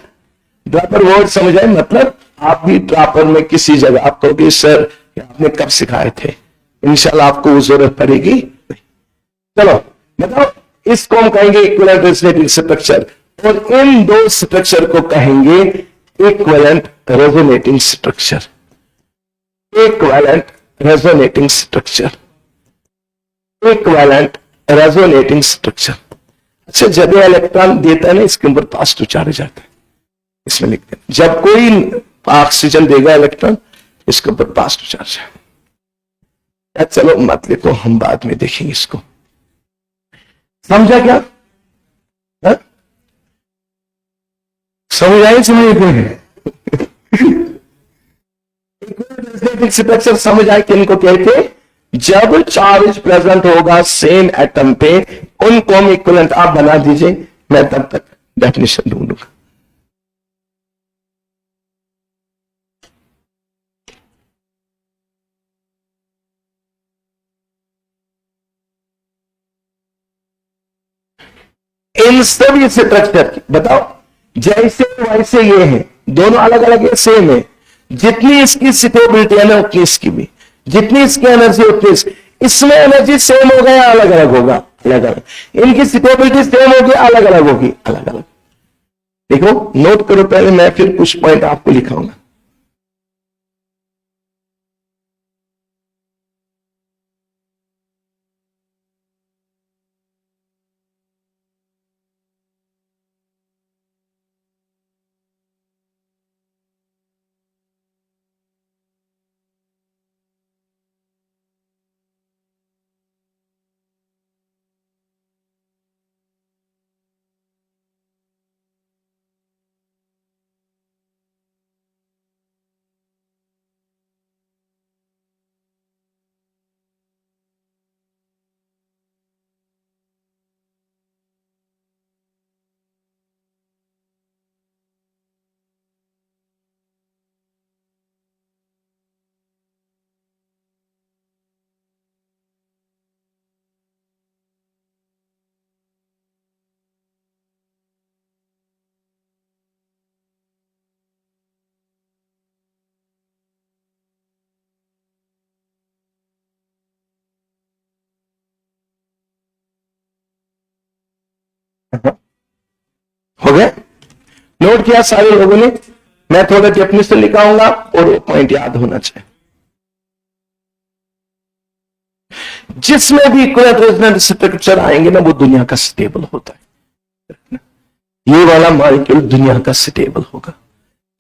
ड्रापर वर्ड समझ आए? मतलब आप भी ड्रापर में किसी जगह आप कहोगे सर आपने कब सिखाए थे, इंशाल्लाह आपको जरूरत पड़ेगी। चलो बताओ, इसको हम कहेंगे इक्विवेलेंट रेजोनेटिंग स्ट्रक्चर, और इन दो स्ट्रक्चर को कहेंगे equivalent resonating structure. Equivalent resonating structure, equivalent resonating structure. अच्छा, जब ये इलेक्ट्रॉन देता है ना, इसके ऊपर पॉजिटिव चार्ज आता है, इसमें लिखते हैं। जब कोई ऑक्सीजन देगा इलेक्ट्रॉन, इसके ऊपर पॉजिटिव चार्ज है। चलो मत लिखो, हम बाद में देखेंगे इसको। समझा क्या? हा? समझ आए? समझ गए? स्ट्रक्चर समझ आए कि इनको कहते हैं? जब चार्ज प्रेजेंट होगा सेम एटम पे, उनको हम इक्विवेलेंट आप बना दीजिए, मैं तब तक डेफिनेशन ढूंढूंगा। इन सभी स्ट्रक्चर बताओ, जैसे वैसे ये है, दोनों अलग अलग है, सेम है। जितनी इसकी स्टेबिलिटी है ना, उतनी इसकी भी, जितनी इसकी एनर्जी उतनी इसकी। इसमें एनर्जी सेम हो गया, अलग अलग होगा, अलग अलग। इनकी स्टेबिलिटी सेम होगी, अलग अलग होगी, अलग अलग। देखो नोट करो पहले, मैं फिर कुछ पॉइंट आपको लिखाऊंगा। हो गया? नोट किया सारे लोगों ने? मैं थोड़ा डेफिनेशन लिखाऊंगा और वो पॉइंट याद होना चाहिए। जिसमें भी इक्विवेलेंट रेजोनेंस स्ट्रक्चर आएंगे ना, वो दुनिया का स्टेबल होता है। ये वाला मॉलिक्यूल दुनिया का स्टेबल होगा,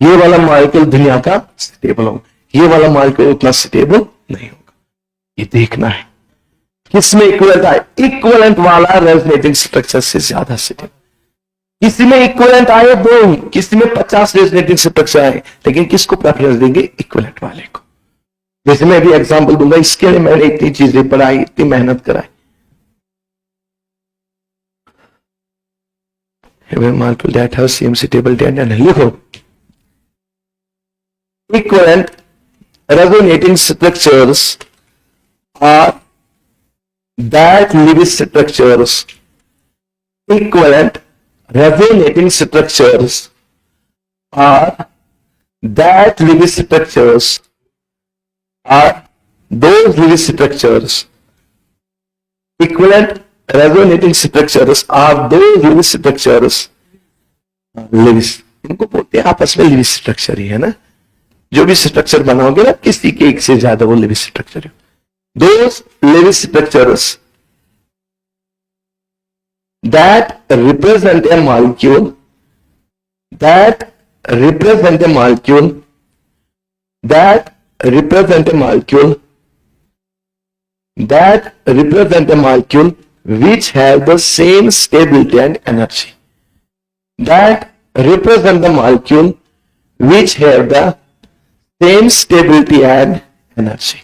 ये वाला मॉलिक्यूल दुनिया का स्टेबल होगा, ये वाला मॉलिक्यूल उतना स्टेबल नहीं होगा। ये देखना है किसमें इक्विवेलेंट आए। इक्विवेलेंट वाला रेजोनेटिंग स्ट्रक्चर से ज्यादा स्टेबल। किसी में इक्विवेलेंट आए दो ही, किसी में 50 रेजोनेटिंग स्ट्रक्चर आए, लेकिन किसको प्रेफरेंस देंगे? इक्विवेलेंट वाले को। जैसे मैं भी एग्जांपल दूंगा, इसके लिए मैंने इतनी चीजें पढ़ाई, इतनी मेहनत कराई। Molecule that have same stable डेंड, लिखो equivalent resonating structures are that Lewis structures. Equivalent resonating structures are that Lewis structures are those Lewis structures. Equivalent resonating structures are those Lewis structures. Lewis इनको बोलते हैं आपस में Lewis structure ही है ना। जो भी स्ट्रक्चर बनाओगे ना, किसी के एक से ज्यादा वो लिविस स्ट्रक्चर है। Those Lewis structures that represent a molecule, that represent a molecule, that represent a molecule, that represent a molecule which have the same stability and energy. That represent the molecule which have the same stability and energy.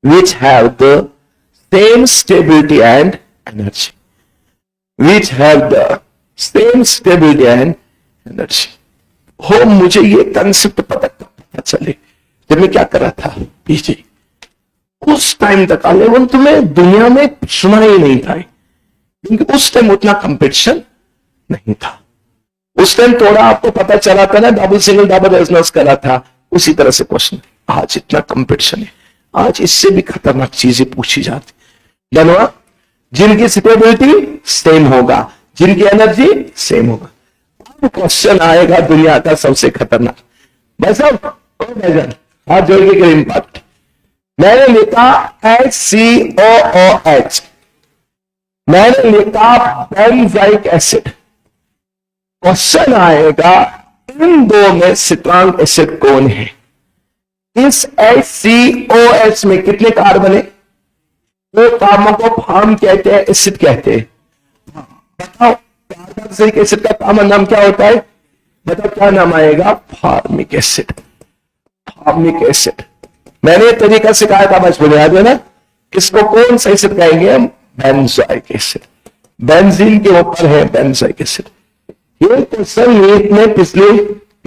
Which have the same stability and energy. Which have the same stability and energy. हो, मुझे ये concept पता चले जब मैं क्या कर रहा था पीछे। उस टाइम तक अलेवन तुम्हें दुनिया में सुना ही नहीं था, क्योंकि उस टाइम उतना कंपटीशन नहीं था। उस टाइम थोड़ा आपको पता चला था ना, डबल सिंगल डबल रेजोनेंस करा था, उसी तरह से क्वेश्चन। आज इतना कंपटीशन है, आज इससे भी खतरनाक चीजें पूछी जाती। धन्यवाद। जिनकी स्टेबिलिटी सेम होगा, जिनकी एनर्जी सेम होगा। अब क्वेश्चन आएगा दुनिया का सबसे खतरनाक। भाई साहब, हाथ जोड़ के करें बात। मैंने लिखा HCOOH, मैंने लिखा बेंजाइक एसिड। क्वेश्चन आएगा इन दो में स्ट्रॉन्ग एसिड कौन है? इस HCOH में कितने कार्बन है? तो कार्बन को फार्म कहते हैं, एसिड कहते हैं। बताओ कार्बोक्सिलिक एसिड का कॉमन नाम क्या होता है? बताओ क्या नाम आएगा? Formic acid. फार्मिक एसिड मैंने तरीका सिखाया था बचपन में, याद है ना? इसको कौन सा एसिड कहेंगे? Benzoic acid. बेंजीन के ऊपर है बेंजोइक एसिड। ये क्वेश्चन नीट में पिछले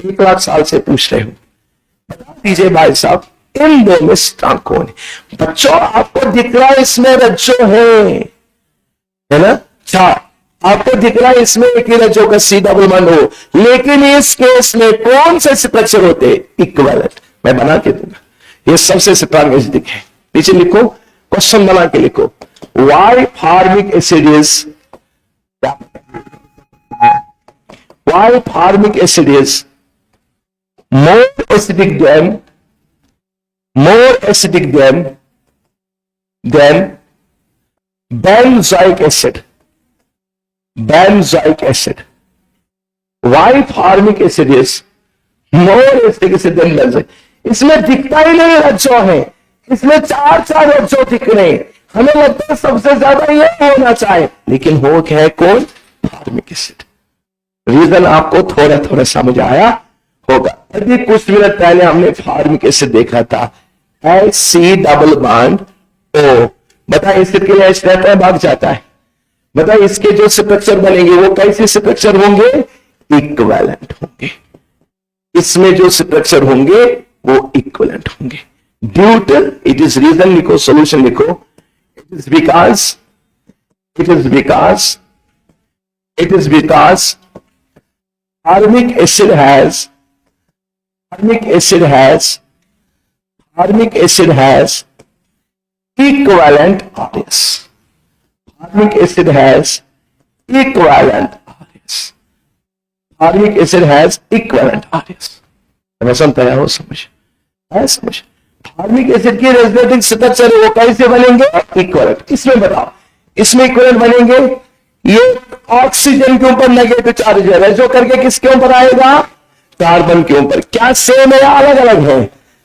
1 लाख साल से पूछ रहे हो। बता दीजिए भाई साहब, इन दो में स्ट्रॉन्ग कौन है? बच्चों आपको दिख रहा है इसमें रज्जो है ना? चार आपको दिख रहा है इसमें एक ही रज्जो का C डबल बॉन्ड हो, लेकिन इस केस में कौन से स्ट्रक्चर होते? इक्विवेलेंट। मैं बना के दूंगा, ये सबसे स्ट्रॉन्ग एसिड है। पीछे लिखो, क्वेश्चन बना के लिखो, why formic acid is, why formic acid is more acidic than benzoic acid. Benzoic acid. Why formic acid is more acidic acid than benzoic? इसमें दिखता ही नहीं रज्जो है, इसमें चार रज्जो दिख रहे हैं। हमें लगता है सबसे ज्यादा ये होना चाहिए, लेकिन हो क्या है? कौन? Formic acid. रीजन आपको थोड़ा थोड़ा समझ आया होगा। अभी कुछ मिनट पहले हमने फार्मिक एसिड देखा था, HC डबल बॉन्ड O। बता एसिड के लिए H रहता है, भाग जाता है। बता इसके जो स्ट्रक्चर बनेंगे वो कैसे स्ट्रक्चर होंगे? इक्विवेलेंट होंगे। इसमें जो स्ट्रक्चर होंगे वो इक्विवेलेंट होंगे। Due to it is reason, लिखो सोल्यूशन लिखो, it is because Formic acid has equivalent RS. Formic acid has equivalent RS. Formic acid has equivalent RS. मैं समझता है वो समझ फॉर्मिक एसिड की रेजोनेटिंग स्ट्रक्चर वो कैसे बनेंगे? इक्विवेलेंट। इसमें बताओ, इसमें इक्विवेलेंट बनेंगे, ये ऑक्सीजन के ऊपर नेगेटिव चार्ज है, रेजो करके किसके ऊपर आएगा? कार्बन के ऊपर। क्या सेम है या अलग अलग है?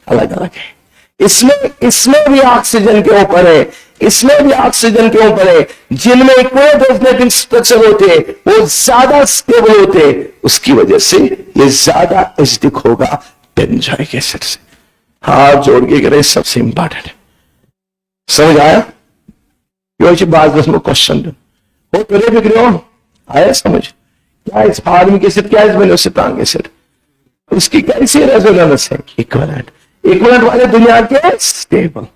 अलग अलग है। इसमें भी ऑक्सीजन के ऊपर है, इसमें भी ऑक्सीजन के ऊपर है। जिनमें इक्विवेलेंट रेजोनेटिंग स्ट्रक्चर होते हैं वो ज्यादा स्टेबल होते हैं, उसकी वजह से ये ज्यादा एसिडिक होगा बेंजोइक एसिड से। हाथ जोड़ के करें, सबसे इंपॉर्टेंट। समझ आया? बस में क्वेश्चन हो करे बिक रहे हो, आया समझ? क्या इस फॉर्मिक एसिड, क्या इस वेलोसिटांग एसिड, उसकी कैसी रेजोनेंस है? इक्विवेलेंट। इक्विवेलेंट वाले दुनिया के स्टेबल,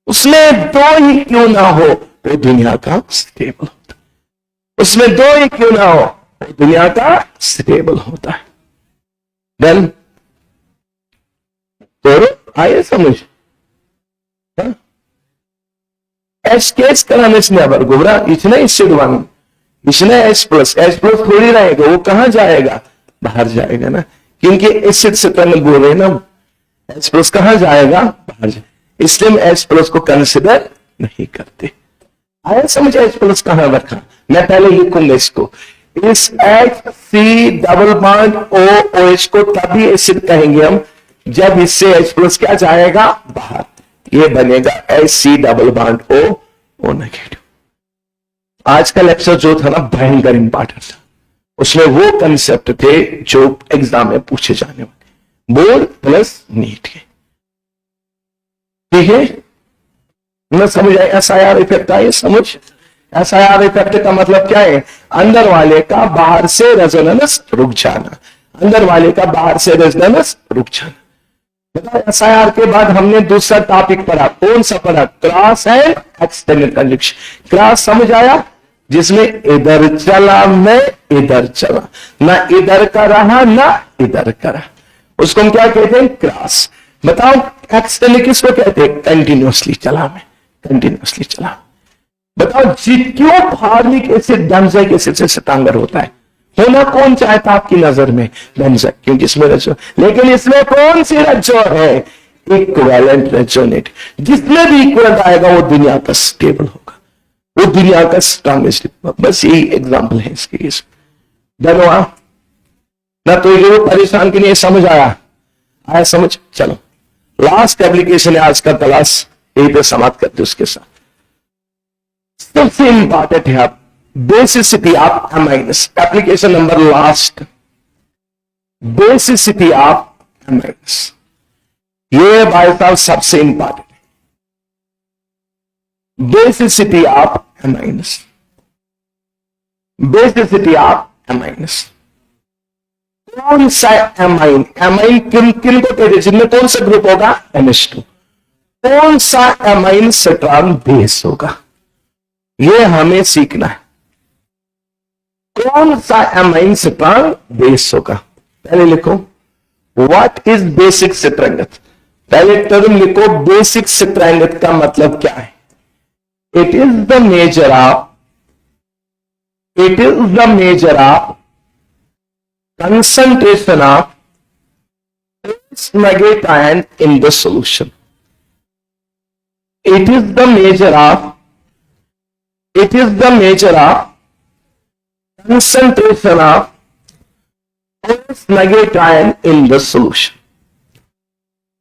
उसमें दो ही क्यों ना हो तो दुनिया का स्टेबल होता है। उसमें दो ही क्यों ना हो तो दुनिया का स्टेबल होता है। देन तो आइए समझ, एच कराने से अबर गोबरा इतना एसिड वन, इतना एच प्लस थोड़ी रहेगा, वो कहां जाएगा? बाहर जाएगा ना, क्योंकि एसिड से पहले बोल रहे ना, एच प्लस कहां जाएगा? बाहर जाएगा। इसलिए हम एच प्लस को कंसिडर नहीं करते। आया समझ? एच प्लस कहां रखा? मैं पहले लिखूंगा इसको, इस HC OH को तभी एसिड कहेंगे हम जब इससे H प्लस क्या जाएगा? बाहर। ये बनेगा HC नेगेटिव। आज का लेक्चर जो था ना भयंकर इंपॉर्टेंट था, उसमें वो कंसेप्ट थे जो एग्जाम में पूछे जाने वाले, बोर्ड प्लस नीट के। ठीक है ना? समझ आए? SIR इफेक्ट आए समझ? SIR इफेक्ट का मतलब क्या है? अंदर वाले का बाहर से रेजोनेंस रुक जाना, अंदर वाले का बाहर से रेजोनेंस रुक जाना। SIR के बाद हमने दूसरा टॉपिक पढ़ा, कौन सा पढ़ा? Cross and extended conjunction. Cross समझ आया? जिसमें इधर चला मैं इधर चला, ना इधर का रहा ना इधर का रहा, उसको हम क्या कहते हैं? क्रॉस। बताओ एक्सटेंडेड किसको कहते हैं? कंटिन्यूअसली चला मैं, कंटिन्यूअसली चला। बताओ क्यों फॉर्मिक एसिड बेंजोइक एसिड से स्ट्रॉन्गर होता है? होना कौन चाहता आपकी नजर में? बेंजोइक, क्योंकि इसमें रेजो, लेकिन इसमें कौन सी रेजो है? Equivalent resonate. जिसमें भी इक्विवेलेंट आएगा वो दुनिया का स्टेबल होगा, वो दुनिया का स्ट्रॉन्गेस्ट। बस यही एग्जांपल है इसके केस। धन्यवाद ना, तो ये परेशान की नहीं, समझ आया समझ? चलो लास्ट एप्लीकेशन है आज का क्लास, यही पे समाप्त करते उसके साथ। सबसे इंपॉर्टेंट है आप basicity of amines, application number last, basicity of amines. ये भाई साहब सबसे इंपॉर्टेंट है, basicity of amines, basicity of amines. कौन सा एमाइन, एमाइन किन किन को कहते हैं? जिनमें कौन सा ग्रुप होगा? NH2। कौन सा एमाइन स्ट्रॉन्ग बेस होगा? ये हमें सीखना है। कौन सा एमाइन स्ट्रॉन्ग बेस होगा? पहले लिखो व्हाट इज बेसिक स्ट्रेंथ। पहले टर्म लिखो, बेसिक स्ट्रेंथ का मतलब क्या है? It is the measure of, it is the measure of concentration of negative ion in the solution. It is the measure of, it is the measure of concentration of negative ion in the solution.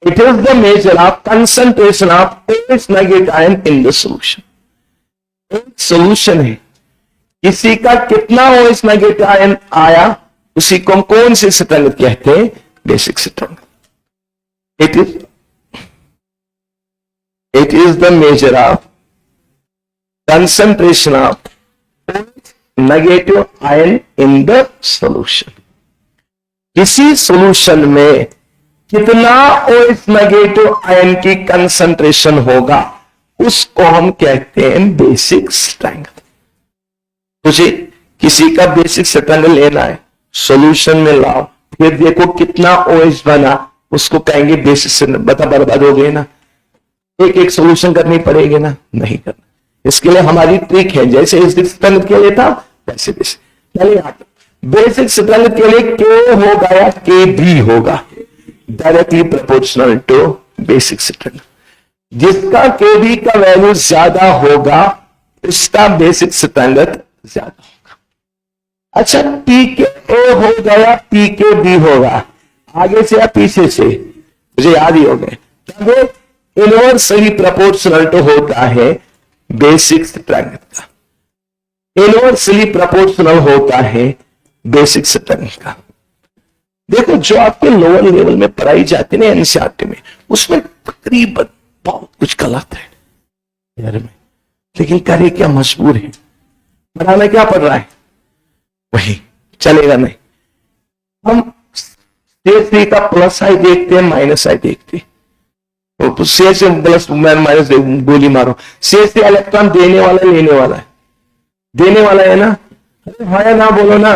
It is the measure of concentration of negative ion in the solution. एक solution है, किसी का कितना OH negative ion आया उसी को हम कौन सी स्ट्रेंथ कहते हैं? Basic strength. It is the measure of concentration of negative ion in the solution. किसी सॉल्यूशन में कितना OH नेगेटिव आयन की कंसंट्रेशन होगा उसको हम कहते हैं बेसिक स्ट्रेंथ। तुझे किसी का बेसिक स्ट्रेंथ लेना है, सॉल्यूशन में लाओ, फिर देखो कितना OH बना, उसको कहेंगे बेसिक स्ट्रेंथ। बता बर्बाद हो गए ना, एक एक सॉल्यूशन करनी पड़ेगी ना, नहीं करना। इसके लिए हमारी ट्रिक है, जैसे एसिडिक स्ट्रेंथ के लिए था वैसे बेसिक। पहले यहाँ बेसिक स्ट्रेंथ के लिए के होगा या के भी होगा, directly proportional to basic strength. जिसका के बी का वैल्यू ज्यादा होगा उसका बेसिक स्ट्रेंथ ज्यादा होगा। अच्छा, पी के ए हो गया, पी के बी होगा, आगे से या पीछे से, मुझे याद ही हो गए, तब इनवर्सली प्रोपोर्शनल टू होता है बेसिक स्ट्रेंथ का, इनवर्सली प्रोपोर्शनल होता है बेसिक स्ट्रेंथ का। देखो, जो आपके लोअर लेवल में पढ़ाई जाती है ना एनसीईआरटी में, उसमें तकरीबन बहुत कुछ गलत है यार में, लेकिन करे क्या, मजबूर है, पढ़ाना क्या पड़ रहा है वही चलेगा नहीं। हम CH3 का प्लस साइड देखते हैं, माइनस साइड देखते हैं, तो CH प्लस माइनस गोली मारो। CH3 इलेक्ट्रॉन देने वाला लेने वाला है, देने वाला है ना, अरे हाँ या ना बोलो ना।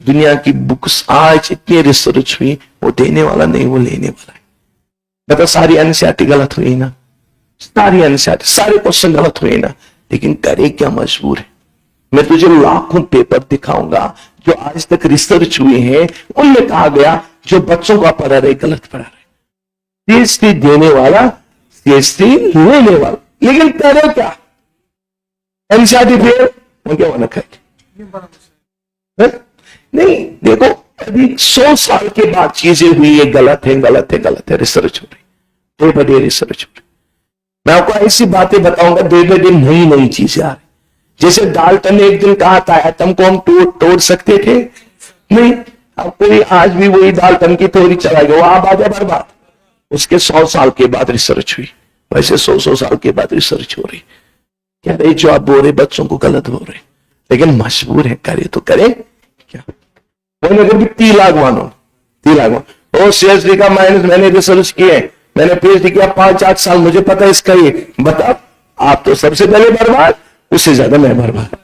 दुनिया की बुक्स आज इतनी रिसर्च हुई, वो देने वाला नहीं, वो लेने वाला है। बता, सारी एनसीईआरटी गलत हुई ना, सारी एनसीईआरटी, सारे क्वेश्चन गलत हुए ना, लेकिन करे क्या, मजबूर है। मैं तुझे लाखों पेपर दिखाऊंगा जो आज तक रिसर्च हुए हैं, उनमें कहा गया जो बच्चों को पढ़ा रहे गलत पढ़ा रहे। CH3 देने वाला, CH3 लेने वाला, लेकिन करे क्या, एनसीईआरटी फेल हो क्या होना खाए नहीं। देखो, अभी 100 साल के बाद चीजें हुई, ये गलत है, गलत है, गलत है, रिसर्च हो रही, डे बाय डे रिसर्च हो रही। मैं आपको ऐसी बातें बताऊंगा, डे बाय डे नई नई चीजें आ रही। जैसे डाल्टन ने एक दिन कहा था एटम को हम तोड़ सकते थे, नहीं, अब कोई आज भी वही डाल्टन की थ्योरी चलाएगा, वो आबाद है बर्बाद। उसके 100 साल के बाद रिसर्च हुई, वैसे 100 साल के बाद रिसर्च हो रही। क्या रही, जो आप बोल रहे बच्चों को गलत बोल रहे, लेकिन मजबूर है, करे तो करे क्या। वो 3 लाख मानो, 3 लाख मानो, CH3 का माइनस मैंने रिसर्च किया है, मैंने PhD किया 5-8 साल, मुझे पता है इसका ये, बता आप तो सबसे पहले बर्बाद, उससे ज्यादा मैं बर्बाद,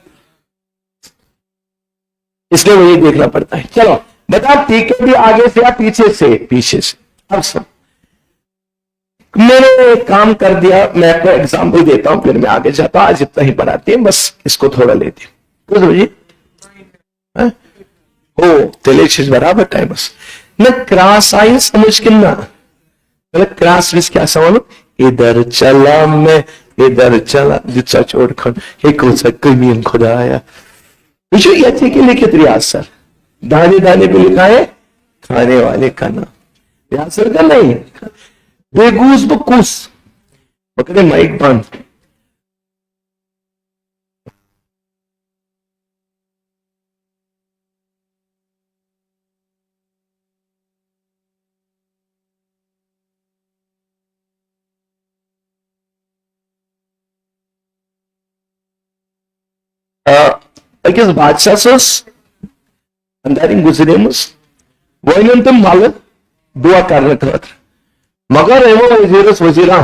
इसलिए वही देखना पड़ता है। चलो बता, पीके भी आगे से या पीछे से, पीछे से। अब सब मैंने एक काम कर दिया, मैं आपको एग्जाम्पल देता हूं, फिर मैं आगे जाता हूं। आज इतना ही पढ़ाती है, बस इसको थोड़ा लेती हूं, समझिए। हो तेलेश बराबर टाइम बस न क्रॉस आई समझ के ना, मतलब क्रॉस विस क्या समझ, इधर चला मैं, इधर चला जितना छोड़ खन, एक कमीन खुदा आया। मुझे ये थे कि लिखित रियाज सर, दाने दाने पे लिखा है खाने वाले का नाम, रियाज सर का नहीं, बेगूस बकुस पकड़े माइक बंद। Aqueles badsasas andarem guzaremos voinantam mal dua karna khatra magar emo waziras wazira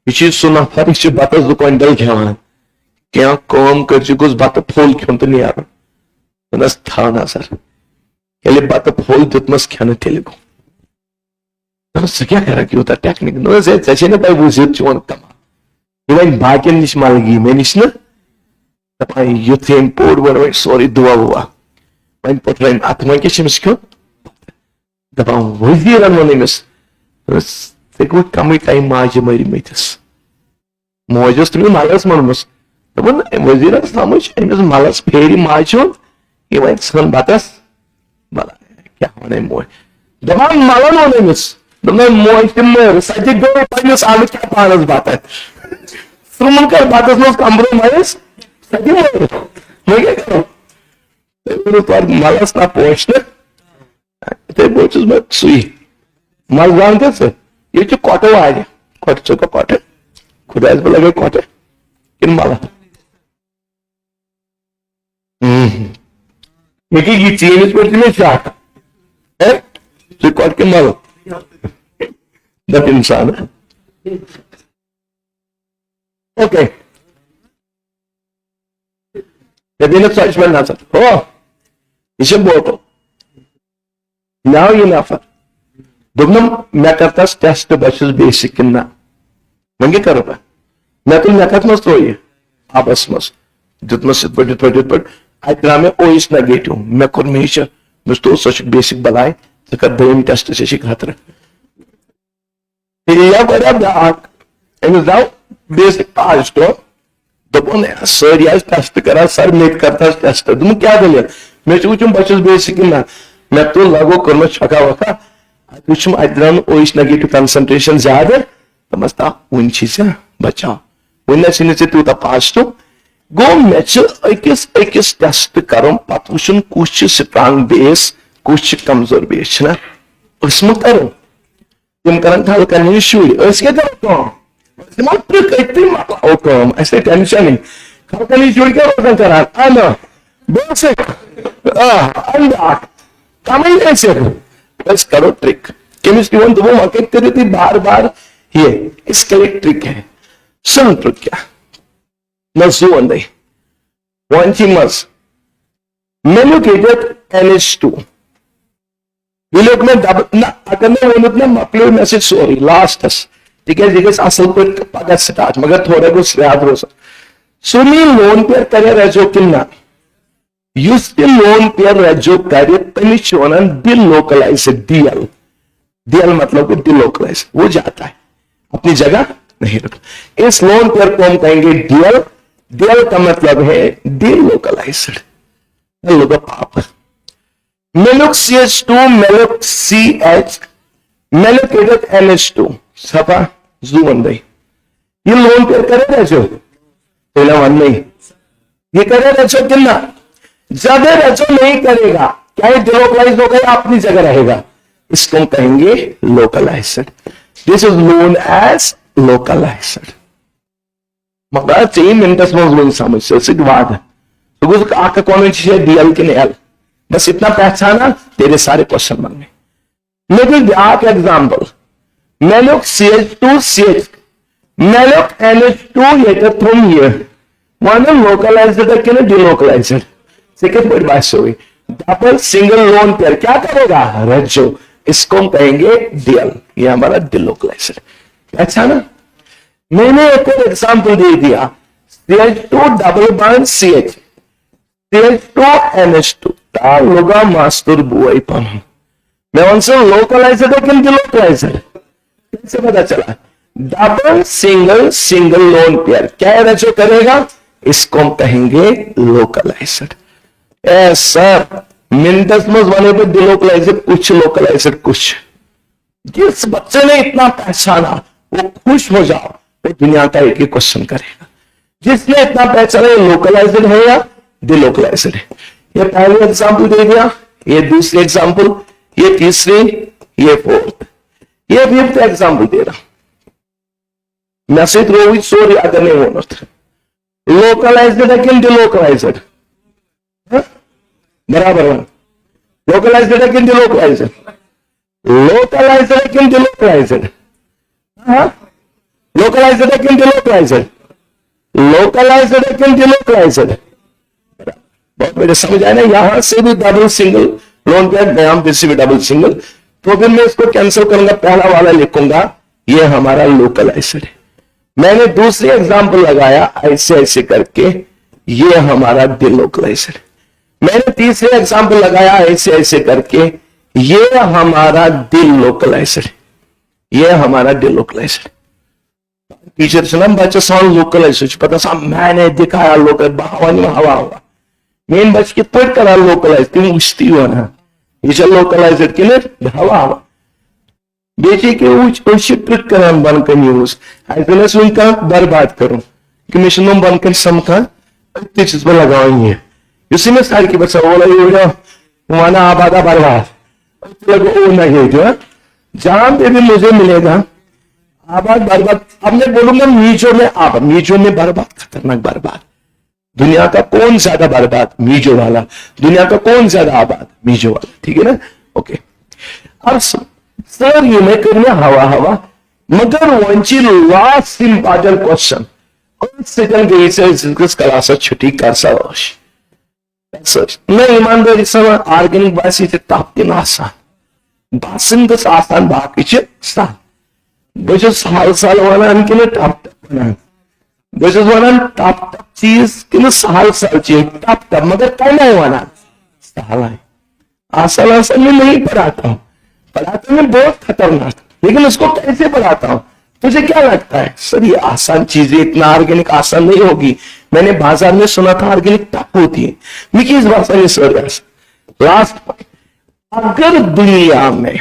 ichi suna farish batas do koindal khawan kya kom karchi gus bat phol khont ni yar nas thana sir kele bat phol ditmas khana telego nas kya kara ki uta technique no se chachena bai wazir chon kama even baken nish malgi menish na Yuthim poor were sorry dua हुआ mein potrein atma ke shimsko daba wazir anonymous se ko kamai time maaj mari meitas mojos tu malas manmus dabun wazir samuch emes malas feri maajon even san batas bala kya hone moy daba malan anonymous daba moy timmer sajid do panas alu kya panas bata sumankar batas nos compromise मैं क्या करूं पर मालस ना पहुंचने मैं सुई माल जानते से ये जो कॉटे आ गया कॉटे का कॉटे खुदा इस पर लगे कॉटे किन माला ये चीन इस पर में चाहता है जो कॉट के मालो दस इंसान है okay Jadi nak soal sebenarnya satu. Oh, इसे बोलो. Now you laugh. Dugnem मैं करता टेस्ट बचस बेसिक किन्ना. मंगे करो बा. मैं तो मैं करता मस्त हो ये. आप बस मस्त. जितना सिद्ध पढ़ अत द्राव मे OH नेगेटिव मे कोर मेजर मे तो सो बेसिक बलाय कर दोम टेस्ट से खतर ब्याक अमिस द्राव बेसिक पॉजिटिव दोपन सारी टेस्ट कर सर मे करता टेस्ट दोप क्या दलील मे वुचन बहुत बेसिक ना मे तो लगो कोर्म छका वका वुचम अत द्राव OH नेगेटिव कंसंट्रेशन ज्यादा दपस वन बचाव वन चे तूत पॉजिटिव गो मे अकिस अकिस टेस्ट कर पे वुचन कुछ स्ट्रांग बेस कुछ कमजोर बेस ना करो तम कर हल्कन शुर क्या टेंशन हल्कन शुर क्या रोजान करान बेसिक कम बेसिक करो ट्रिक केमिस्ट्री वन दोपो करो बार बार ये इसके लिए ट्रिक है सुन ट्रिक क्या मज वन मज मेलुकेटेड NH2 विलोक में अगर वो ना मकलो मे सोरी लास्टस तक असल पे पगह स्टार्ट मगर थोड़ा गो याद रोज सुनी लोन पेयर करे रजो कि लोन पेयर रजो करे तमिस वन डिलोकलाइज DL मतलब डिलोकलाइज वो जाता है अपनी जगह नहीं रुकता इस लोन पेयर को हम कहेंगे DL का मतलब है डिलोकलाइज्ड लोग पाप मेलुक CH2 मेलुक CH मेलुकेटेड NH2 सफा जुवन दई ये लोन पेयर करे रजो पहला वन नहीं ये करे रजो कितना जब रजो नहीं करेगा क्या ये डिलोकलाइज होगा अपनी जगह रहेगा इसको हम कहेंगे localised this is known as localised मगर 3 मिनट में समझ बाद तो कौन DL के L बस इतना पहचाना तेरे सारे क्वेश्चन बन गए लेकिन ब्याक एग्जाम्पल मेलुक CH2 CH मेलुक NH2 ये फ्रॉम हियर वन लोकलाइज्ड के डिलोकलाइज्ड सेकंड पॉइंट बात हुई डबल सिंगल लोन पेयर क्या करेगा रज्जो इसको हम कहेंगे DL ये हमारा डिलोकलाइज्ड पहचाना मैंने एक और एग्जाम्पल दे दिया CH2 double bond CH CH2 NH2 लुगा मास्टर बुआई पन मैं उनसे लोकलाइज्ड है कि डिलोकलाइज्ड कैसे पता चला double single single lone pair क्या रजो करेगा इसको हम कहेंगे लोकलाइज्ड सर मिनटस में वन पे डिलोकलाइज्ड कुछ लोकलाइज्ड कुछ जिस बच्चे ने इतना पहचाना वो खुश हो जाओ वो दुनिया का एक ही क्वेश्चन करेगा जिसने इतना पहचाना लोकलाइज्ड है या डिलोकलाइज्ड है ये पहले एग्जाम्पल दे दिया ये दूसरी एग्जाम्पल ये तीसरी ये फोर्थ ये फिफ्थ एग्जाम्पल दे रहा मैसेज रोहित सॉरी अगर नहीं होना लोकलाइज्ड है कि डिलोकलाइज्ड बराबर है लोकलाइज्ड है कि डिलोकलाइज्ड लोकलाइज्ड है कि डिलोकलाइज्ड लोकलाइज्ड है कि डिलोकलाइज्ड लोकलाइज्ड है कि डिलोकलाइज्ड बहुत मेरे समझ आया ना यहां से भी डबल सिंगल लोन पेयर यहां फिर से भी डबल सिंगल तो फिर मैं इसको कैंसिल करूंगा पहला वाला लिखूंगा ये हमारा लोकलाइज्ड है मैंने दूसरी एग्जांपल लगाया ऐसे ऐसे करके ये हमारा डिलोकलाइज्ड है मैंने तीसरे एग्जांपल लगाया ऐसे ऐसे करके ये हमारा डिलोकलाइज्ड है ये हमारा डिलोकलाइज्ड टीचर से ना बच्चा सॉन्ग लोकलाइज्ड पता सा मैंने दिखाया लोकल बहावानी हवा हुआ मेन बच कित पे करा लोकलाइज तुम उछती हो ना ये लोकलाइज्ड के लिए हवा बेचे के उच ट्रिक कर बन कर यूज ऐसे सुन का बर्बाद करूं कि मिशन बन कर सम का चीज पर लगाएंगे इसी में सारी की बच्चा बोला ये वहां आबादा बर्बाद लगो नहीं जो जहां पे भी मुझे मिलेगा आबाद बर्बाद अब मैं बोलूंगा मीजो में बर्बाद खतरनाक बर्बाद दुनिया का कौन ज्यादा बर्बाद मीजो वाला दुनिया का कौन ज्यादा आबाद मीजो वाला ठीक है ना ओके अब सर ये मैं करने हवा मगर वंची लास्ट इंपॉर्टेंट क्वेश्चन सेकंड गई क्लास छुट्टी कर सर मैं ईमानदारी से ऑर्गेनिक बासी तापन बासन आसान बाकी सान बहुत हाल साल वन कि टप this is one tough tough चीज कि सहल सहल चीज टफ टफ मगर करना हुआ ना सहल है। आसान आसान में नहीं पढ़ाता हूं, पढ़ाते में बहुत खतरनाक, लेकिन उसको कैसे पढ़ाता हूं? तुझे क्या लगता है सर ये आसान चीजें इतना ऑर्गेनिक आसान नहीं होगी? मैंने बाजार में सुना था ऑर्गेनिक टफ होती है। मैं किस भाषा में सर लास्ट पॉइंट, अगर दुनिया में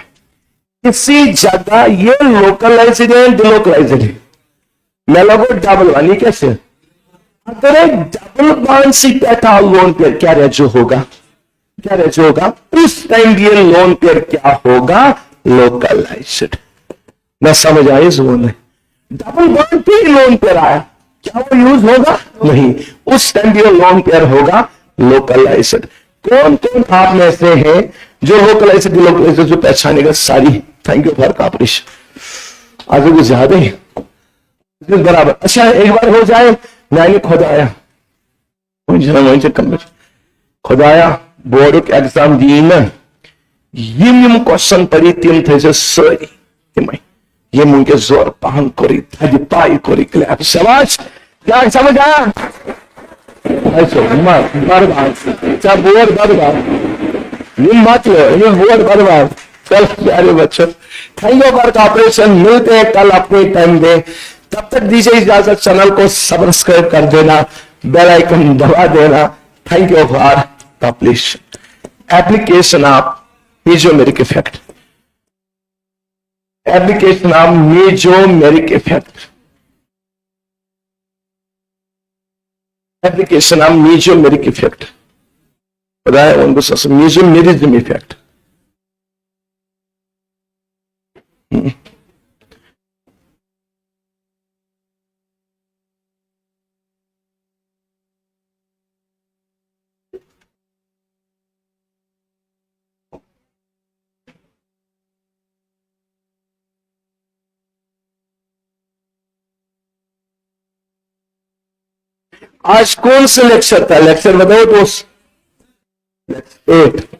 किसी जगह ये लोकलाइज्ड है डिलोकलाइज्ड है, मैं लगो डबल वाली कैसे, अगर एक डबल बॉन्ड सी बैठा लोन पेयर क्या रेजो होगा? क्या रेजो होगा? उस टाइम ये लोन पेयर क्या होगा? लोकलाइज्ड। मैं समझ आई जोन में डबल बॉन्ड पे लोन पेयर आया, क्या वो यूज होगा? नहीं, उस टाइम भी लोन पेयर होगा लोकलाइज्ड। कौन कौन आप में से है जो लोकलाइज्ड डिलोकलाइज्ड जो पहचानेगा? Sorry. Thank you for cooperation. आगे कुछ ज्यादा ही बराबर। अच्छा एक बार हो जाए, मैंने खुदाया खुदाया बोर्ड एग्जाम दी ना, यम क्वेश्चन परी तम थे सारी तमें यम वनकस जोर पहन कोरी थज पाई कोरी क्लैप। शाबाश, क्या समझ आया? बर्बाद क्या बोर्ड बर्बाद, मत लो बोर्ड बर्बाद। चल प्यारे बच्चों, थैंक यू फॉर कॉपरेशन। मिलते हैं कल अपने टाइम पे, तब तक दीजिए इजाजत। चैनल को सब्सक्राइब कर देना, बेल आइकन दबा देना। Thank you for cooperation. Application of mesomeric effect, application of mesomeric effect, application of mesomeric effect पता है उनको? Mesomerism effect. आज कौन सा लेक्चर था? लेक्चर बताओ दोस्त। 8